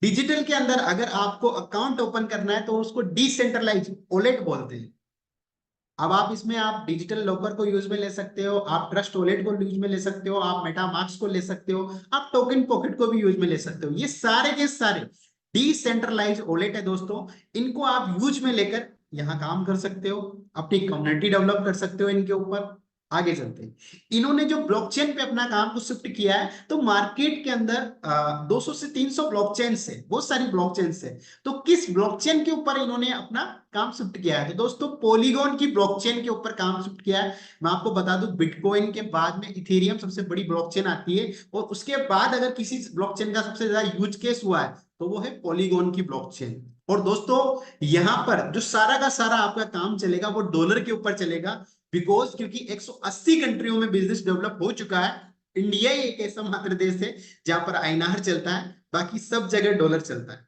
डिजिटल के अंदर अगर आपको अकाउंट ओपन करना है तो उसको डिसेंट्रलाइज ओलेट बोलते हैं। अब आप इसमें आप डिजिटल लॉकर को यूज में ले सकते हो, आप ट्रस्ट वॉलेट को यूज में ले सकते हो, आप मेटामास्क को ले सकते हो, आप टोकन पॉकेट को भी यूज में ले सकते हो। ये सारे के सारे डिसेंट्रलाइज वॉलेट है दोस्तों। इनको आप यूज में लेकर यहाँ काम कर सकते हो, अपनी कम्युनिटी डेवलप कर सकते हो इनके ऊपर। आगे चलते हैं, इन्होंने जो ब्लॉकचेन पे अपना काम को शिफ्ट किया है, तो मार्केट के अंदर 200 से 300 ब्लॉकचेन है, बहुत सारी ब्लॉकचेन है। तो किस ब्लॉकचेन के ऊपर इन्होंने अपना काम शिफ्ट किया है? तो दोस्तों पॉलीगॉन की ब्लॉकचेन के ऊपर काम शिफ्ट किया है। मैं आपको बता दूं, बिटकॉइन के बाद में इथेरियम सबसे बड़ी ब्लॉकचेन आती है, और उसके बाद अगर किसी ब्लॉकचेन का सबसे ज्यादा यूज केस हुआ है तो वो है पॉलीगॉन की ब्लॉकचेन। और दोस्तों यहाँ पर जो सारा का सारा आपका काम चलेगा वो डॉलर के ऊपर चलेगा, बिकॉज क्योंकि 180 कंट्रियों में बिजनेस डेवलप हो चुका है। इंडिया ही एक ऐसा मात्र देश है जहां पर आईएनआर चलता है, बाकी सब जगह डॉलर चलता है।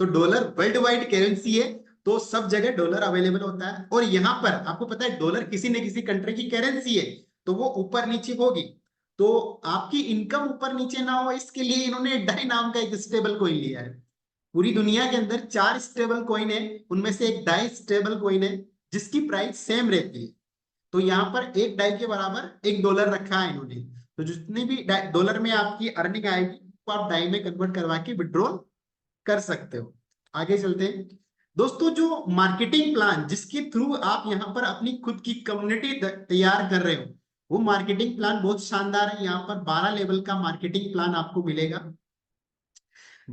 तो डॉलर वर्ल्ड वाइड करेंसी है, तो सब जगह डॉलर अवेलेबल होता है। और यहाँ पर आपको पता है डॉलर किसी न किसी कंट्री की करेंसी है, तो वो ऊपर नीचे होगी। तो आपकी इनकम ऊपर नीचे ना हो, इसके लिए इन्होंने डाई नाम का एक स्टेबल कॉइन लिया है। पूरी दुनिया के अंदर 4 स्टेबल कॉइन है, उनमें से एक डाई स्टेबल कॉइन है जिसकी प्राइस सेम रहती है। तो यहाँ पर एक डाई के बराबर $1 रखा है इन्होंने। तो जितनी भी डॉलर में आपकी अर्निंग आएगी वो आप डाई में कन्वर्ट करवा के विड्रॉल कर सकते हो। आगे चलते हैं दोस्तों, जो मार्केटिंग प्लान जिसके थ्रू आप यहाँ पर अपनी खुद की कम्युनिटी तैयार कर रहे हो, वो मार्केटिंग प्लान बहुत शानदार है। यहाँ पर 12 लेवल का मार्केटिंग प्लान आपको मिलेगा।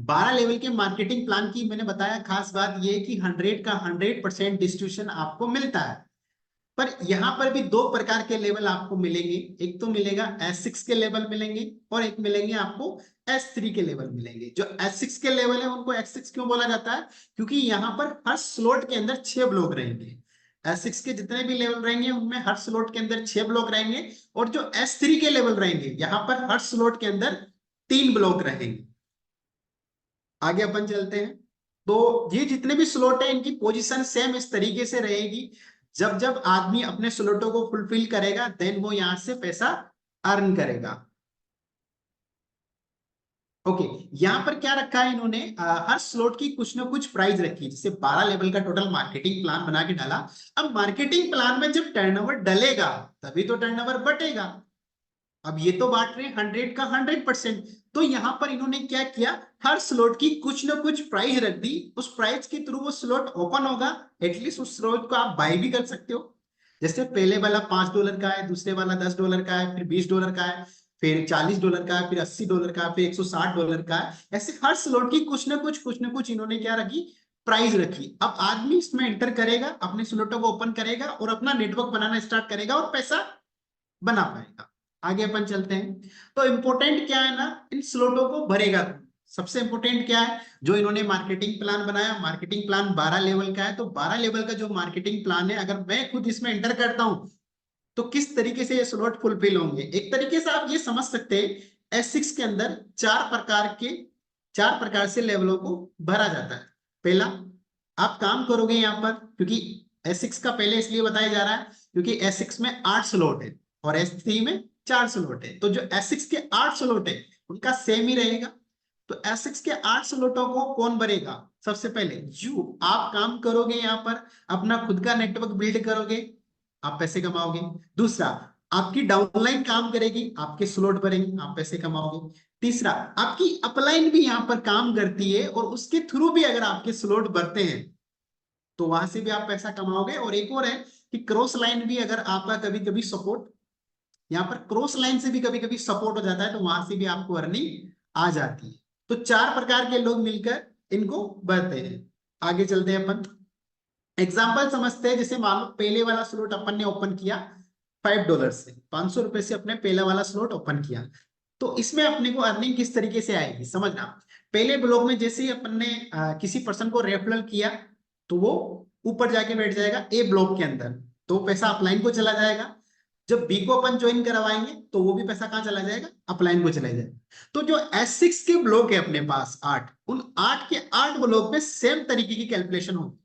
12 लेवल के मार्केटिंग प्लान की मैंने बताया खास बात यह कि 100 का 100% डिस्ट्रीब्यूशन आपको मिलता है। पर यहाँ पर भी 2 प्रकार के लेवल आपको मिलेंगे। एक तो मिलेगा S6 के लेवल मिलेंगे, और एक मिलेंगे आपको S3 के लेवल मिलेंगे। जो S6 के लेवल है उनको S6 क्यों बोला जाता है? क्योंकि यहाँ पर हर स्लॉट के अंदर 6 ब्लॉक रहेंगे। S6 के जितने भी लेवल रहेंगे उनमें हर स्लॉट के अंदर 6 ब्लॉक रहेंगे, और जो S3 के लेवल रहेंगे यहाँ पर हर स्लॉट के अंदर 3 ब्लॉक रहेंगे। आगे अपन चलते हैं, तो ये जितने भी स्लॉट है इनकी पोजीशन सेम इस तरीके से रहेगी। जब जब आदमी अपने स्लॉटों को फुलफिल करेगा देन वो यहां से पैसा अर्न करेगा। ओके, यहाँ पर क्या रखा है इन्होंने, हर स्लॉट की कुछ ना कुछ प्राइस रखी। जैसे 12 लेवल का टोटल मार्केटिंग प्लान बना के डाला। अब मार्केटिंग प्लान में जब टर्नओवर डलेगा तभी तो टर्नओवर बटेगा। अब ये तो बांट रहे हैं 100 का 100%, तो यहां पर इन्होंने क्या किया, हर स्लॉट की कुछ ना कुछ प्राइस रख दी। उस प्राइस के थ्रू वो स्लॉट ओपन होगा, एटलीस्ट उस स्लॉट को आप बाय भी कर सकते हो। जैसे पहले वाला $5 का है, दूसरे वाला $10 का है, फिर $20 का है, फिर $40 का है, फिर $80 का है, फिर $160 का है। ऐसे हर स्लॉट की कुछ ना कुछ इन्होंने क्या रखी, प्राइस रखी। अब आदमी इसमें एंटर करेगा, अपने स्लॉटों को ओपन करेगा और अपना नेटवर्क बनाना स्टार्ट करेगा और पैसा बना पाएगा। आगे अपन चलते हैं, तो इंपॉर्टेंट क्या है ना, इन स्लॉटों को भरेगा। सबसे इंपॉर्टेंट क्या है, जो इन्होंने मार्केटिंग प्लान बनाया, मार्केटिंग प्लान 12 लेवल का है। तो 12 लेवल का जो मार्केटिंग प्लान है, अगर मैं खुद इसमें एंटर करता हूं तो किस तरीके से ये स्लॉट फुलफिल होंगे। एक तरीके से आप ये समझ सकते हैं, S6 के अंदर 4 प्रकार से लेवलों को भरा जाता है। पहला, आप काम करोगे यहाँ पर, क्योंकि S6 का पहले इसलिए बताया जा रहा है क्योंकि S6 में 8 स्लॉट है और S3 में 4 स्लॉट है। तो जो S6 के 8 स्लॉट है उनका सेम ही रहेगा। तो S6 के 8 स्लॉटों को कौन भरेगा? सबसे पहले जो आप काम करोगे यहाँ पर, अपना खुद का नेटवर्क बिल्ड करोगे, आप पैसे कमाओगे। दूसरा, आपकी डाउनलाइन काम करेगी, आपके स्लॉट भरेंगे, आप पैसे कमाओगे। तीसरा, आपकी अपलाइन भी यहाँ पर काम करती है और उसके थ्रू भी अगर आपके स्लॉट भरते हैं तो वहां से भी आप पैसा कमाओगे। और एक और है कि क्रॉस लाइन भी, अगर आपका कभी कभी सपोर्ट, यहाँ पर क्रॉस लाइन से भी कभी कभी सपोर्ट हो जाता है तो वहां से भी आपको अर्निंग आ जाती है। तो 4 प्रकार के लोग मिलकर इनको भरते हैं। आगे चलते हैं अपन, एग्जाम्पल समझते हैं। जैसे मान लो पहले वाला स्लॉट अपन ने ओपन किया $5 से, ₹500 से अपने पहला वाला स्लॉट ओपन किया। तो इसमें अपने को अर्निंग किस तरीके से आएगी समझना। पहले ब्लॉक में जैसे ही अपन ने किसी पर्सन को रेफरल किया तो वो ऊपर जाके बैठ जाएगा ए ब्लॉक के अंदर, तो पैसा अपलाइन को चला जाएगा। जब बी को अपन ज्वाइन करवाएंगे तो वो भी पैसा कहाँ चला जाएगा, अपलाइन को चला जाएगा। तो जो S6 के ब्लॉक है अपने पास 8, उन 8 के 8 ब्लॉक में सेम तरीके की कैलकुलेशन होगी।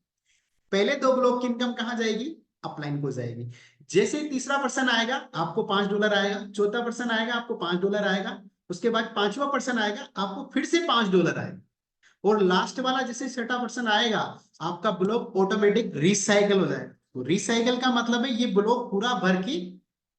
पहले दो ब्लॉक की इनकम कहाँ जाएगी, अपलाइन को जाएगी। जैसे तीसरा पर्सन आएगा आपको $5 आएगा, चौथा पर्सन आएगा आपको $5 आएगा, उसके बाद पांचवा पर्सन आएगा आपको फिर से $5 आएगा, और लास्ट वाला जैसे छठा पर्सन आएगा आपका ब्लॉक ऑटोमेटिक रिसाइकल हो जाएगा। तो रिसाइकल का मतलब है ये ब्लॉक पूरा भर के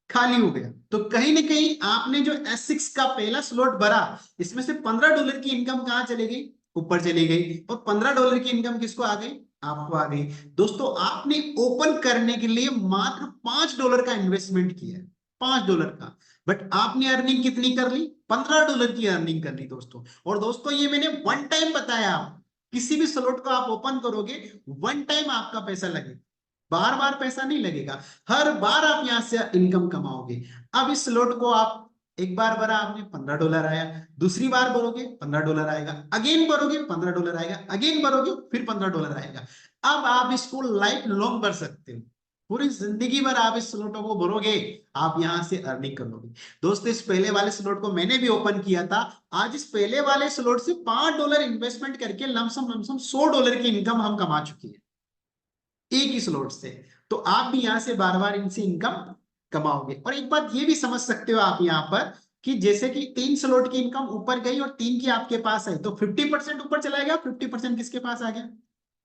खाली हो गया। तो कहीं ना कहीं आपने जो S6 का पहला स्लॉट भरा, इसमें से $15 की इनकम कहाँ चली गई, ऊपर चली गई, और $15 की इनकम किसको आ गई, आपको आ गई। दोस्तों आपने ओपन करने के लिए मात्र $5 का इन्वेस्टमेंट किया है, $5 का, बट आपने अर्निंग कितनी कर ली, $15 की अर्निंग कर ली दोस्तों। और दोस्तों ये मैंने वन टाइम बताया, किसी भी स्लॉट को आप ओपन करोगे वन टाइम आपका पैसा लगेगा, बार बार पैसा नहीं लगेगा, हर बार आप यहां से इनकम कमाओगे। अब इस स्लॉट को आप एक बार भरा आपने $15 आया, दूसरी बार भरोगे $15 आएगा, अगेन भरोगे $15 आएगा, अगेन भरोगे फिर $15 आएगा। अब आप इसको लाइफ लॉन्ग भर सकते हो, पूरी जिंदगी भर आप इस स्लॉटों को भरोगे, आप यहां से अर्निंग करोगे। दोस्तों इस पहले वाले स्लॉट को मैंने भी ओपन किया था, आज इस पहले वाले स्लॉट से $5 इन्वेस्टमेंट करके लमसम लमसम $100 की इनकम हम कमा चुके हैं एक ही स्लॉट से। तो आप भी यहां से बार बार इनसे इनकम कमाओगे। और एक बात ये भी समझ सकते हो आप यहाँ पर कि जैसे कि 3 स्लॉट की इनकम ऊपर गई और 3 की आपके पास है, तो 50% ऊपर चला गया, 50% किसके पास आ गया,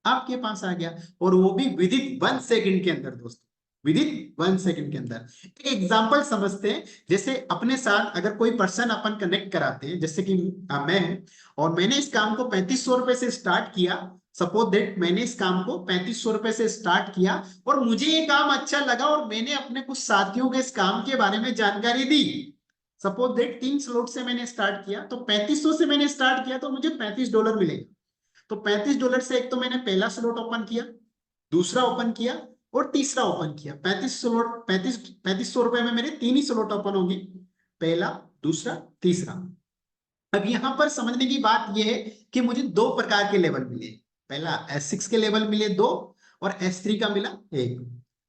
आपके पास आ गया, और वो भी विद इन 1 सेकंड के अंदर दोस्तों, विद इन 1 सेकंड के अंदर। एक एग्जांपल समझते हैं, जैसे अपने साथ अगर कोई पर्सन अपन कनेक्ट कराते हैं, जैसे कि मैं हूं और मैंने इस काम को ₹3500 से स्टार्ट किया, सपोज दैट मैंने इस काम को ₹3500 से स्टार्ट किया और मुझे ये काम अच्छा लगा और मैंने अपने कुछ साथियों को इस काम के बारे में जानकारी दी। सपोज दैट 3 स्लॉट से मैंने स्टार्ट किया, तो 3500 से मैंने स्टार्ट किया, तो मुझे $35 मिलेगा। तो $35 से एक तो मैंने पहला स्लॉट ओपन किया, दूसरा ओपन किया और तीसरा ओपन किया। 3500 रुपए में मेरे 3 ही स्लॉट ओपन होंगे, पहला, दूसरा, तीसरा। अब यहां पर समझने की बात यह है कि मुझे 2 प्रकार के लेवल मिले, पहला S6 के लेवल मिले 2 और S3 का मिला 1।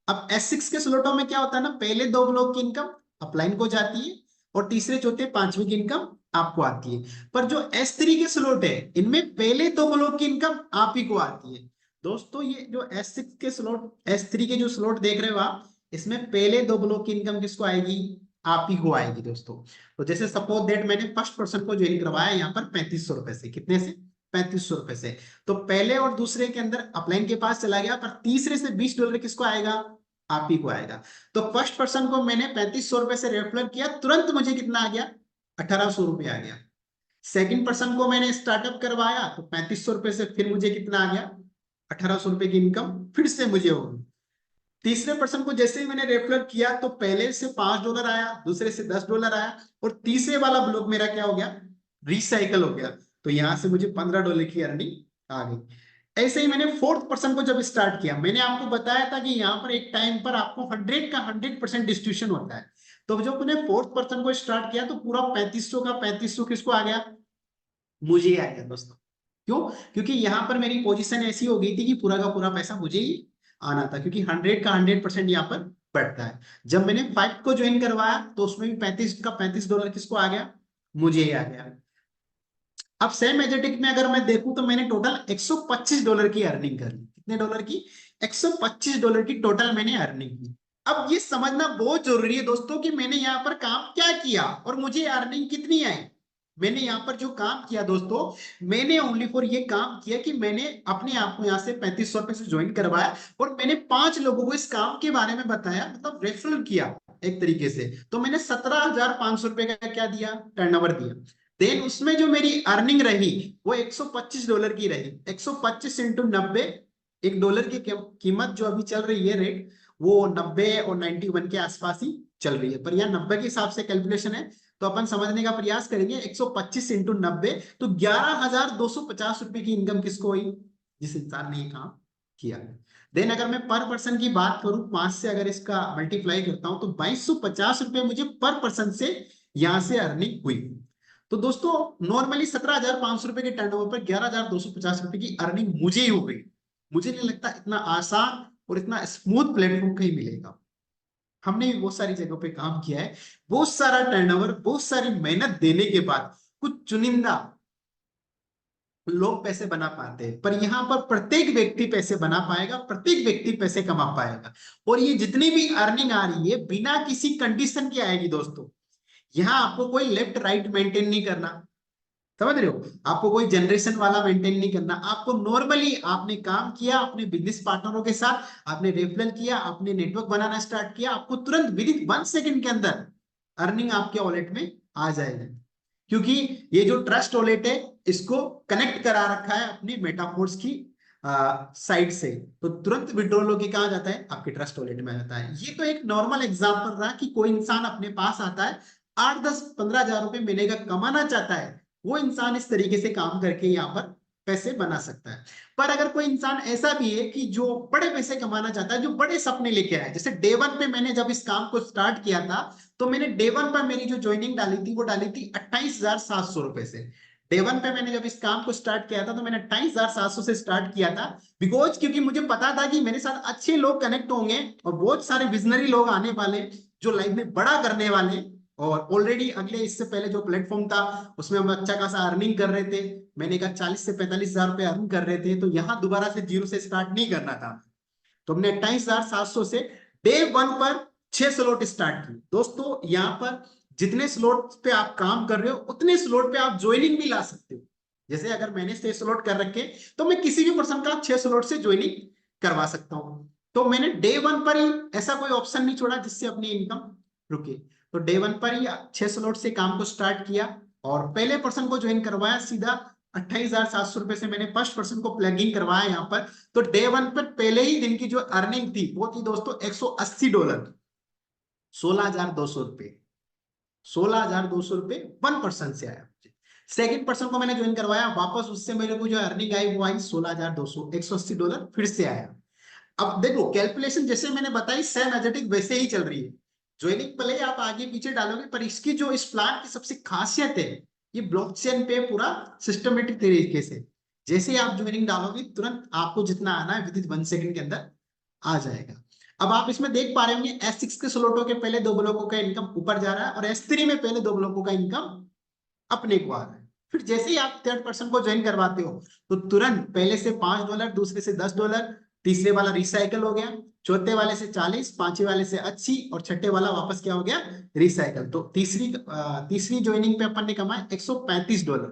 अब S6 के स्लॉटों में क्या होता है ना, पहले 2 ब्लॉक की इनकम अपलाइन को जाती है और तीसरे चौथे पांचवे की इनकम आपको आती है। पर जो S3 के स्लॉट है इनमें पहले 2 ब्लॉक की इनकम आप ही को आती है। दोस्तों ये जो S6 के स्लॉट, S3 के जो स्लॉट देख रहे हो आप, इसमें पहले 2 ब्लॉक की इनकम किसको आएगी, आप ही को आएगी दोस्तों। तो जैसे सपोज दैट मैंने फर्स्ट पर्सन को ज्वाइन करवाया यहाँ पर ₹3500 से, कितने से, ₹3500 से। तो पहले और दूसरे के अंदर अपलाइन के पास चला गया, पर तीसरे से $20 किसको आएगा, आप ही को आएगा। तो फर्स्ट पर्सन को मैंने ₹3500 से रेफर किया, तुरंत मुझे कितना आ गया, ₹1800 आ गया। सेकंड पर्सन को मैंने स्टार्टअप करवाया तो ₹3500 से फिर मुझे कितना आ गया, ₹1800 की इनकम फिर से मुझे होगी। तीसरे पर्सन को जैसे ही मैंने रेफर किया तो पहले से $5 आया, दूसरे से $10 आया, और तीसरे वाला ब्लॉक मेरा क्या हो गया, रिसाइकल हो गया। तो यहां से मुझे $15 की अर्निंग आ गई। ऐसे ही मैंने फोर्थ पर्सन को जब स्टार्ट किया, मैंने आपको बताया था कि यहाँ पर एक टाइम पर आपको 100 का 100% डिस्ट्रीब्यूशन होता है। तो जब मैंने फोर्थ पर्सन को स्टार्ट किया तो पूरा 3500 का 3500 किसको आ गया, मुझे ही आ गया दोस्तों। क्यों, क्योंकि यहाँ पर मेरी पोजीशन ऐसी हो गई थी कि पूरा का पूरा पैसा मुझे ही आना था, क्योंकि 100 का 100% यहाँ पर बढ़ता है। जब मैंने 5 को ज्वाइन करवाया तो उसमें भी 35 का $35 किसको आ गया, मुझे ही आ गया। अब सेम एजेटिक में अगर मैं देखूं तो मैंने टोटल $125 की अर्निंग कर ली। कितने डॉलर की, $125 की टोटल मैंने अर्निंग की। अब ये समझना बहुत जरूरी है दोस्तों कि मैंने यहाँ पर काम क्या किया और मुझे अर्निंग कितनी आई। मैंने यहाँ पर जो काम किया दोस्तों, मैंने ओनली फॉर ये काम किया कि मैंने अपने आप को यहाँ से ₹3500 से ज्वाइन करवाया और मैंने 5 लोगों को इस काम के बारे में बताया, मतलब रेफरल किया एक तरीके से। तो मैंने ₹17,500 का क्या दिया, टर्नओवर दिया। देन उसमें जो मेरी अर्निंग रही वो $125 की रही। 125 इंटू 90, $1 की कीमत जो अभी चल रही है रेट, वो 90 और 91 के आसपास ही चल रही है। पर यहाँ 90 के हिसाब से कैलकुलेशन है तो अपन समझने का प्रयास करेंगे। 125 इंटू 90 तो ₹11,250 की इनकम किसको हुई, जिस इंसान ने ये काम किया। देन अगर मैं पर पर्सन की बात करूं, 5 से अगर इसका मल्टीप्लाई करता हूं तो ₹2250 मुझे पर पर्सन से यहां से अर्निंग हुई। तो दोस्तों नॉर्मली ₹17,500 के टर्नओवर पर ₹11,250 की अर्निंग मुझे ही हो गई। मुझे नहीं लगता इतना आसान और इतना स्मूथ प्लेटफॉर्म कहीं मिलेगा। हमने भी बहुत सारी जगहों पे काम किया है, बहुत सारा टर्नओवर, बहुत सारी मेहनत देने के बाद कुछ चुनिंदा लोग पैसे बना पाते हैं, पर यहाँ पर प्रत्येक व्यक्ति पैसे बना पाएगा, प्रत्येक व्यक्ति पैसे कमा पाएगा। और ये जितनी भी अर्निंग आ रही है बिना किसी कंडीशन के आएगी दोस्तों। यहाँ आपको कोई लेफ्ट राइट मेंटेन नहीं करना, समझ रहे हो, आपको कोई जनरेशन वाला मेंटेन नहीं करना। आपको नॉर्मली आपने काम किया, अपने बिजनेस पार्टनरों के साथ आपने रेफरल किया, आपने नेटवर्क बनाना स्टार्ट किया, आपको तुरंत विद इन 1 सेकंड के अंदर अर्निंग आपके वॉलेट में आ जाएगी। क्योंकि ये जो ट्रस्ट वॉलेट है इसको कनेक्ट करा रखा है अपनी मेटाफोर्स की साइड से, तो तुरंत विड्रॉल होके कहा जाता है, आपके ट्रस्ट वॉलेट में आ जाता है। ये तो एक नॉर्मल एग्जांपल रहा कि कोई इंसान अपने पास आता है 8, 10, 15 हजार रुपए महीने का कमाना चाहता है, वो इंसान इस तरीके से काम करके यहाँ पर पैसे बना सकता है। पर अगर कोई इंसान ऐसा भी है कि जो बड़े पैसे कमाना चाहता है, जो बड़े सपने लेके आया, जैसे डे 1 पे मैंने जब इस काम को स्टार्ट किया था, तो मैंने डे 1 पर मेरी जो ज्वाइनिंग डाली थी वो डाली थी 28,700 रुपए से। डे 1 पे मैंने जब इस काम को स्टार्ट किया था तो मैंने 28,700 से स्टार्ट किया था, बिकॉज क्योंकि मुझे पता था कि मेरे साथ अच्छे लोग कनेक्ट होंगे और बहुत सारे विजनरी लोग आने वाले जो लाइफ में बड़ा करने वाले। और ऑलरेडी अगले इससे पहले जो प्लेटफॉर्म था उसमें हम अच्छा खासा अर्निंग कर रहे थे, मैंने कहा 40 से 45 हजार रुपए अर्न कर रहे थे, तो यहाँ दोबारा से जीरो से स्टार्ट नहीं करना था। तो हमने 28,700 से डे 1 पर 6 स्लॉट स्टार्ट की। दोस्तों यहाँ पर जितने स्लॉट पे आप काम कर रहे हो उतने स्लॉट पे आप ज्वाइनिंग भी ला सकते हो। जैसे अगर मैंने 6 स्लॉट कर रखे तो मैं किसी भी पर्सन का 6 स्लॉट से ज्वाइनिंग करवा सकता हूं। तो मैंने डे 1 पर ही ऐसा कोई ऑप्शन नहीं छोड़ा जिससे अपनी इनकम रुके। तो डे 1 पर ही 6 स्लॉट से काम को स्टार्ट किया और पहले पर्सन को ज्वाइन करवाया सीधा 28,700 रुपए से मैंने फर्स्ट पर्सन को प्लग इन करवाया यहाँ पर। तो डे 1 पर पहले ही दिन की जो अर्निंग थी वो थी दोस्तों $180, 16,200 रुपए, 16,200 रुपए 1 पर्सन से आया। सेकंड पर्सन को मैंने ज्वाइन करवाया, वापस उससे मेरे को जो अर्निंग आई वो आई 16,200, $180 फिर से आया। अब देखो कैलकुलेशन जैसे मैंने बताई सेम एजेटिक वैसे ही चल रही है। ज्वाइनिंग भले आप आगे पीछे डालोगे, पर इसकी जो इस प्लान की सबसे खासियत है ये ब्लॉकचेन पे पूरा सिस्टमेटिक तरीके से, जैसे ही आप ज्वाइनिंग डालोगे तुरंत आपको जितना आना है विद इन 1 सेकंड के अंदर आ जाएगा। अब आप इसमें देख पा रहे होंगे S6 के स्लॉटों के पहले 2 ब्लॉकों का इनकम ऊपर जा रहा है और S3 में पहले 2 ब्लॉकों का इनकम अपने को आ रहा है। फिर जैसे ही आप थर्ड पर्सन को ज्वाइन करवाते हो तो तुरंत पहले से $5, दूसरे से $10, तीसरे वाला रिसाइकल हो गया, चौथे वाले से 40, पांचवे वाले से 80 और छठे वाला वापस क्या हो गया, रिसाइकल। तो तीसरी ज्वाइनिंग पे अपन ने कमाया $135।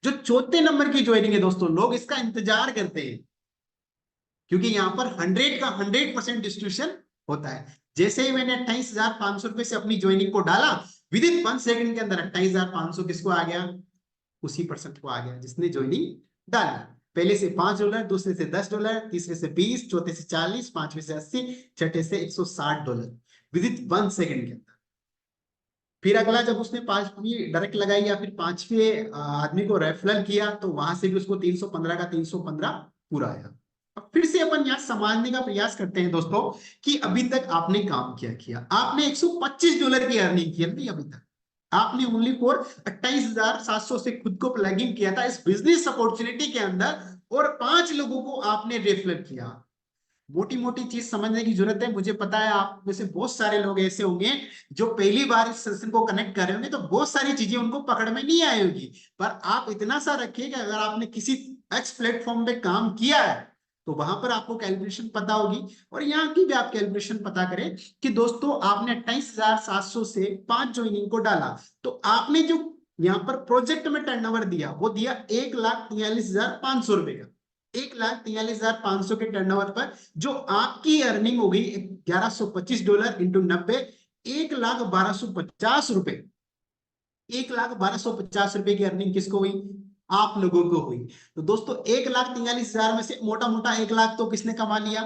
जो चौथे नंबर की ज्वाइनिंग है दोस्तों, लोग इसका इंतजार करते हैं क्योंकि यहाँ पर 100 का 100% डिस्ट्रीब्यूशन होता है। जैसे ही मैंने 28,500 रुपए से अपनी ज्वाइनिंग को डाला विद इन 1 सेकंड के अंदर 28,500 किसको आ गया, उसी पर्सन को आ गया जिसने ज्वाइनिंग डाली। पहले से $5, दूसरे से $10, तीसरे से 20, चौथे से 40, पांचवे से 80, छठे से $160 विद इन 1 सेकंड के अंदर। फिर अगला जब उसने 5वीं डायरेक्ट लगाई या फिर 5वें आदमी को रेफरल किया तो वहां से भी उसको 315 का 315 पूरा आया। अब फिर से अपन यहाँ समझने का प्रयास करते हैं दोस्तों कि अभी तक आपने काम क्या किया। आपने $125 की अर्निंग की है अभी तक, आपने ओनली फॉर 28,700 से खुद को प्लग इन किया था इस बिजनेस अपॉर्चुनिटी के अंदर और 5 लोगों को आपने रेफरल किया। मोटी मोटी चीज समझने की जरूरत है। मुझे पता है आप में से बहुत सारे लोग ऐसे होंगे जो पहली बार इस सेशन को कनेक्ट कर रहे होंगे तो बहुत सारी चीजें उनको पकड़ में नहीं आई होगी, पर आप इतना सा रखिए कि अगर आपने किसी एक्स प्लेटफॉर्म पे काम किया है तो वहां पर आपको कैलकुलेशन पता होगी। और यहाँ की भी आप कैलकुलेशन पता करें कि दोस्तों आपने 28,700 से 5 ज्वाइनिंग को डाला तो आपने जो यहाँ पर प्रोजेक्ट में टर्नओवर दिया वो दिया 1,43,500 रुपए का। 1,43,500 के टर्नओवर पर जो आपकी अर्निंग हो गई $1,125 इंटू 90, 1,1250 रुपए, 1,1250 रुपए की अर्निंग किसको हुई, आप लोगों को हुई। तो दोस्तों 1,43,000 में से मोटा मोटा 1 लाख तो किसने कमा लिया,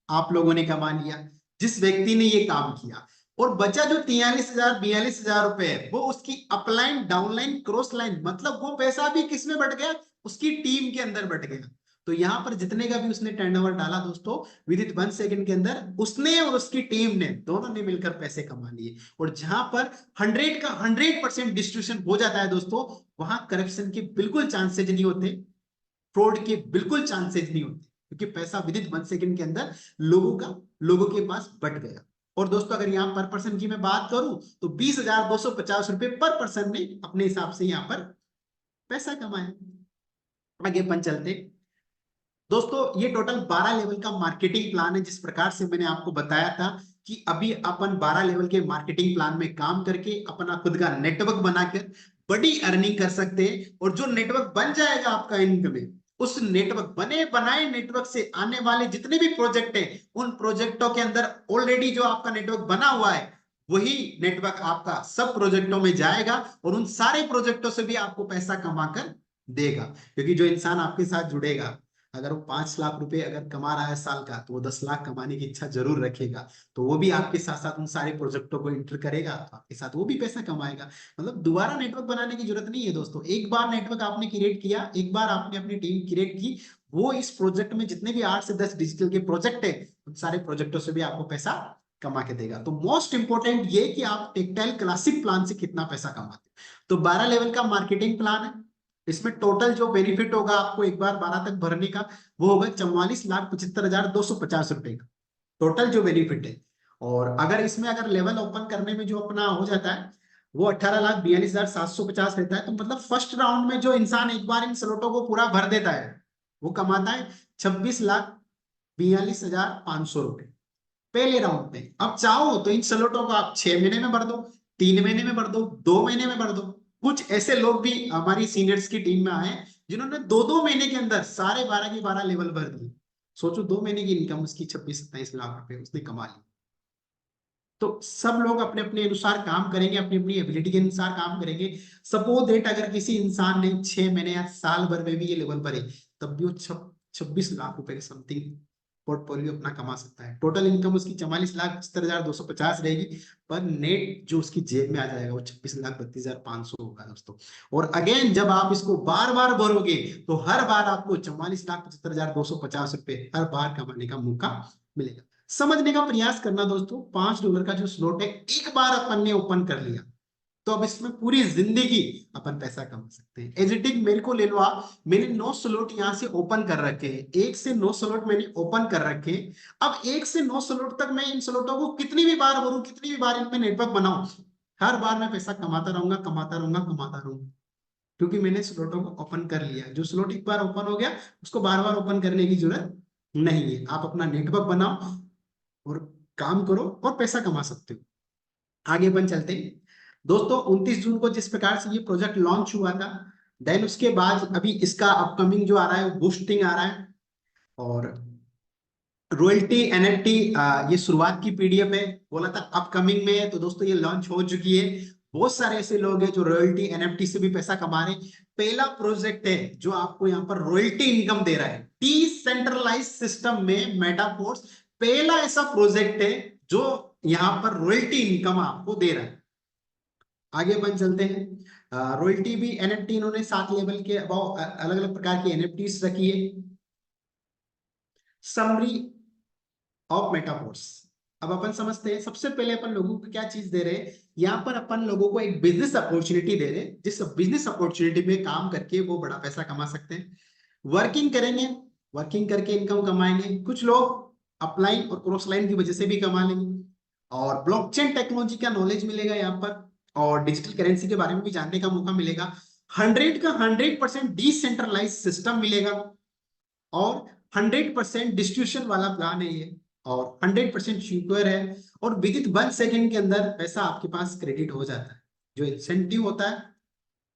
आप लोगों ने कमा लिया जिस व्यक्ति ने ये काम किया। और बचा जो 43,000 42,000 रुपए है वो उसकी अपलाइन डाउनलाइन क्रॉस लाइन, मतलब वो पैसा भी किसमें बढ़ गया, उसकी टीम के अंदर बढ़ गया। तो यहां पर जितने का भी उसने टर्नओवर डाला दोस्तों विद इन 1 सेकंड के अंदर उसने और उसकी टीम ने दोनों ने मिलकर पैसे कमा लिए। और जहां पर 100 का 100% डिस्ट्रीब्यूशन हो जाता है दोस्तों वहां करप्शन के बिल्कुल चांसेज नहीं होते, फ्रॉड के बिल्कुल चांसेज नहीं होते, क्योंकि पैसा विद इन 1 सेकंड के अंदर लोगों के पास बट गया। और दोस्तों अगर यहाँ पर पर्सन की मैं बात करूं तो 20,250 रुपए पर पर्सन ने अपने हिसाब से यहाँ पर पैसा कमाया। आगे अपन चलते। दोस्तों ये टोटल 12 लेवल का मार्केटिंग प्लान है, जिस प्रकार से मैंने आपको बताया था कि अभी अपन 12 लेवल के मार्केटिंग प्लान में काम करके अपना खुद का नेटवर्क बनाकर बड़ी अर्निंग कर सकते हैं। और जो नेटवर्क बन जाएगा आपका इनकम में, उस नेटवर्क बने बनाए नेटवर्क से आने वाले जितने भी प्रोजेक्ट हैं, उन प्रोजेक्टों के अंदर ऑलरेडी जो आपका नेटवर्क बना हुआ है, वही नेटवर्क आपका सब प्रोजेक्टों में जाएगा और उन सारे प्रोजेक्टों से भी आपको पैसा कमाकर देगा। क्योंकि जो इंसान आपके साथ जुड़ेगा, अगर वो 5 लाख रुपए अगर कमा रहा है साल का, तो वो 10 लाख कमाने की इच्छा जरूर रखेगा। तो वो भी आपके साथ साथ उन सारे प्रोजेक्टों को इंटर करेगा, तो आपके साथ वो भी पैसा कमाएगा। मतलब दोबारा नेटवर्क बनाने की जरूरत नहीं है दोस्तों। एक बार नेटवर्क आपने क्रिएट किया, एक बार आपने अपनी टीम क्रिएट की, वो इस प्रोजेक्ट में जितने भी 8 से 10 डिजिटल के प्रोजेक्ट है, उन सारे प्रोजेक्टों से भी आपको पैसा कमा के देगा। तो मोस्ट इंपोर्टेंट ये कि आप टेक्टाइल क्लासिक प्लान से कितना पैसा कमाते हो। तो 12 लेवल का मार्केटिंग प्लान है। इसमें टोटल जो बेनिफिट होगा आपको एक बार 12 तक भरने का, वो होगा 44,75,250 रुपए का टोटल जो बेनिफिट है। और अगर इसमें अगर लेवल ओपन करने में जो अपना हो जाता है, वो 18,42,750 रहता है। तो मतलब फर्स्ट राउंड में जो इंसान एक बार इन स्लॉटों को पूरा भर देता है, वो कमाता है 26,42,500 रुपए पहले राउंड में। अब चाहो तो इन स्लॉटों को आप 6 महीने में भर दो, 3 महीने में भर दो, 2 महीने में भर दो। कुछ ऐसे लोग भी हमारी सीनियर्स की टीम में आए जिन्होंने 2-2 महीने के अंदर सारे 12 के 12 लेवल भर दिए। सोचो 2 महीने की इनकम उसकी 26-27 लाख रुपए उसने कमा ली। तो सब लोग अपने अपने अनुसार काम करेंगे, अपनी अपनी एबिलिटी के अनुसार काम करेंगे। सपोज दैट अगर किसी इंसान ने 6 महीने या साल भर में भी ये लेवल भरे, तब भी वो 26 लाख रुपए के समथिंग पोर्टफोलियो अपना कमा सकता है। टोटल इनकम उसकी 44,75,250 रहेगी, पर नेट जो उसकी जेब में आ जाएगा वो 26,32,500 होगा दोस्तों। और अगेन जब आप इसको बार बार भरोगे, तो हर बार आपको 44,75,250 रुपए हर बार कमाने का मौका मिलेगा। समझने का प्रयास करना दोस्तों, $5 का जो स्लॉट है, एक बार अपन ने ओपन कर लिया, तो अब इसमें पूरी जिंदगी अपन पैसा कमा सकते हैं। एज इट इज मेरे को ले लो आप, मैंने 9 स्लॉट यहां से ओपन कर रखे हैं, 1 से 9 स्लॉट मैंने ओपन कर रखे हैं। अब 1 से 9 स्लॉट तक मैं इन स्लॉटों को कितनी भी बार भरूं, कितनी भी बार इनमें नेटवर्क बनाऊं, हर बार मैं पैसा कमाता रहूंगा, कमाता रहूंगा, कमाता रहूंगा। क्योंकि मैंने स्लॉटों को ओपन कर लिया। जो स्लॉट एक बार ओपन हो गया, उसको बार बार ओपन करने की जरूरत नहीं है। आप अपना नेटवर्क बनाओ और काम करो और पैसा कमा सकते हो। आगे अपन चलते हैं दोस्तों। 29 जून को जिस प्रकार से ये प्रोजेक्ट लॉन्च हुआ था, देन उसके बाद अभी इसका अपकमिंग जो आ रहा है, वो बूस्टिंग आ रहा है। और रॉयल्टी एनएफटी ये शुरुआत की पीडीएफ है, बोला था अपकमिंग में है, तो दोस्तों ये लॉन्च हो चुकी है। बहुत सारे ऐसे लोग हैं जो रॉयल्टी एनएफटी से भी पैसा कमा रहे हैं। पहला प्रोजेक्ट है जो आपको यहाँ पर रॉयल्टी इनकम दे रहा है डिसेंट्रलाइज सिस्टम में। मेटाफोर्स पहला ऐसा प्रोजेक्ट है जो यहाँ पर रॉयल्टी इनकम आपको दे रहा है। आगे अपन चलते हैं। रॉयल्टी भी एनएफटी इन्होंने 7 लेवल के अलग अलग प्रकार की एनएफटीज रखी है। समरी ऑफ मेटाफोर्स, अब अपन समझते हैं। सबसे पहले अपन लोगों को क्या चीज दे रहे हैं, यहाँ पर अपन लोगों को एक बिजनेस अपॉर्चुनिटी दे रहे हैं, जिस बिजनेस अपॉर्चुनिटी में काम करके वो बड़ा पैसा कमा सकते हैं। वर्किंग करेंगे, वर्किंग करके इनकम कमाएंगे। कुछ लोग अपलाइन और क्रॉस लाइन की वजह से भी कमा लेंगे। और ब्लॉकचेन टेक्नोलॉजी का नॉलेज मिलेगा यहाँ पर, और डिजिटल करेंसी के बारे में भी जानने का मौका मिलेगा। 100 का 100% डिसेंट्रलाइज सिस्टम मिलेगा, और 100% डिस्ट्रीब्यूशन वाला प्लान है ये, और 100% सिक्योर है। और विद इन 1 सेकेंड के अंदर पैसा आपके पास क्रेडिट हो जाता है। जो इंसेंटिव होता है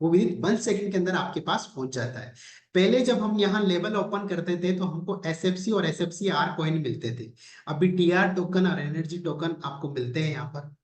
वो विद इन 1 सेकेंड के अंदर आपके पास पहुंच जाता है। पहले जब हम यहाँ लेवल ओपन करते थे, तो हमको एसएफसी और एसएफसीआर कॉइन मिलते थे। अभी टीआर टोकन और एनर्जी टोकन आपको मिलते हैं यहाँ पर।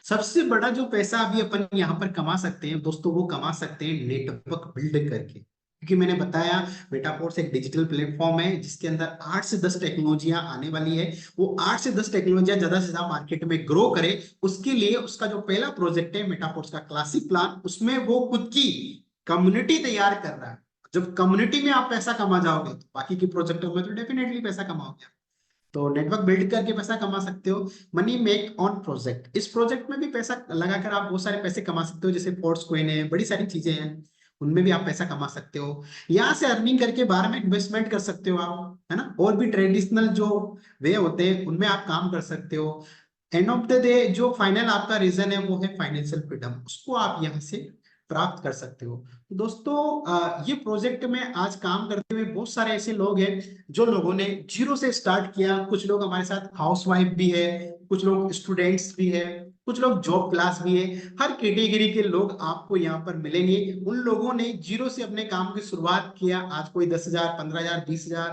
सबसे बड़ा जो पैसा अभी अपन यहाँ पर कमा सकते हैं दोस्तों, वो कमा सकते हैं नेटवर्क बिल्ड करके। क्योंकि मैंने बताया मेटाफोर्स एक डिजिटल प्लेटफॉर्म है जिसके अंदर 8 से 10 टेक्नोलॉजियां आने वाली है। वो 8 से 10 टेक्नोलॉजियां ज्यादा से ज्यादा मार्केट में ग्रो करे, उसके लिए उसका जो पहला प्रोजेक्ट है मेटाफोर्स का क्लासिक प्लान, उसमें वो खुद की कम्युनिटी तैयार कर रहा है। जब कम्युनिटी में आप पैसा कमा जाओगे, तो बाकी के प्रोजेक्टों में तो डेफिनेटली पैसा कमाओगे। तो नेटवर्क बिल्ड करके पैसा कमा सकते हो। मनी मेक ऑन प्रोजेक्ट, इस प्रोजेक्ट में भी पैसा लगाकर आप बहुत सारे पैसे कमा सकते हो। जैसे फोर्स कॉइन है, बड़ी सारी चीजें हैं, उनमें भी आप पैसा कमा सकते हो। यहाँ से अर्निंग करके बाहर में इन्वेस्टमेंट कर सकते हो आप, है ना। और भी ट्रेडिशनल जो वे होते हैं उनमें आप काम कर सकते हो। एंड ऑफ द डे जो फाइनल आपका रीजन है वो है फाइनेंशियल फ्रीडम, उसको आप यहाँ से प्राप्त कर सकते हो। तो दोस्तों ये प्रोजेक्ट में आज काम करते हुए बहुत सारे ऐसे लोग हैं जो लोगों ने जीरो से स्टार्ट किया। कुछ लोग हमारे साथ हाउसवाइफ भी है, कुछ लोग स्टूडेंट्स भी है, कुछ लोग जॉब क्लास भी है। हर कैटेगरी के लोग आपको यहाँ पर मिलेंगे। उन लोगों ने जीरो से अपने काम की शुरुआत किया। आज कोई 10,000, 15,000, 20,000,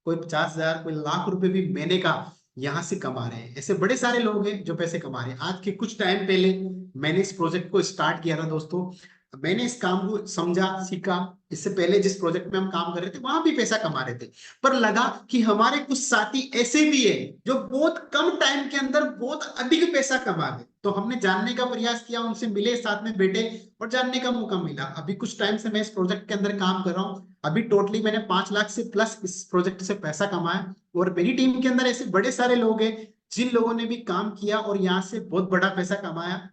कोई 50,000, कोई लाख रुपए भी महीने का यहाँ से कमा रहे हैं। ऐसे बड़े सारे लोग हैं जो पैसे कमा रहे हैं। आज के कुछ टाइम पहले मैंने इस प्रोजेक्ट को स्टार्ट किया था दोस्तों। मैंने इस काम को समझा, सीखा। इससे पहले जिस प्रोजेक्ट में हम काम कर रहे थे वहां भी पैसा कमा रहे थे, पर लगा कि हमारे कुछ साथी ऐसे भी है जो बहुत कम टाइम के अंदर बहुत अधिक पैसा कमा रहे। तो हमने जानने का प्रयास किया, उनसे मिले, साथ में बैठे और जानने का मौका मिला। अभी कुछ टाइम से मैं इस प्रोजेक्ट के अंदर काम कर रहा हूँ। अभी टोटली मैंने 5 लाख से प्लस इस प्रोजेक्ट से पैसा कमाया। और मेरी टीम के अंदर ऐसे बड़े सारे लोग हैं जिन लोगों ने भी काम किया और यहाँ से बहुत बड़ा पैसा कमाया।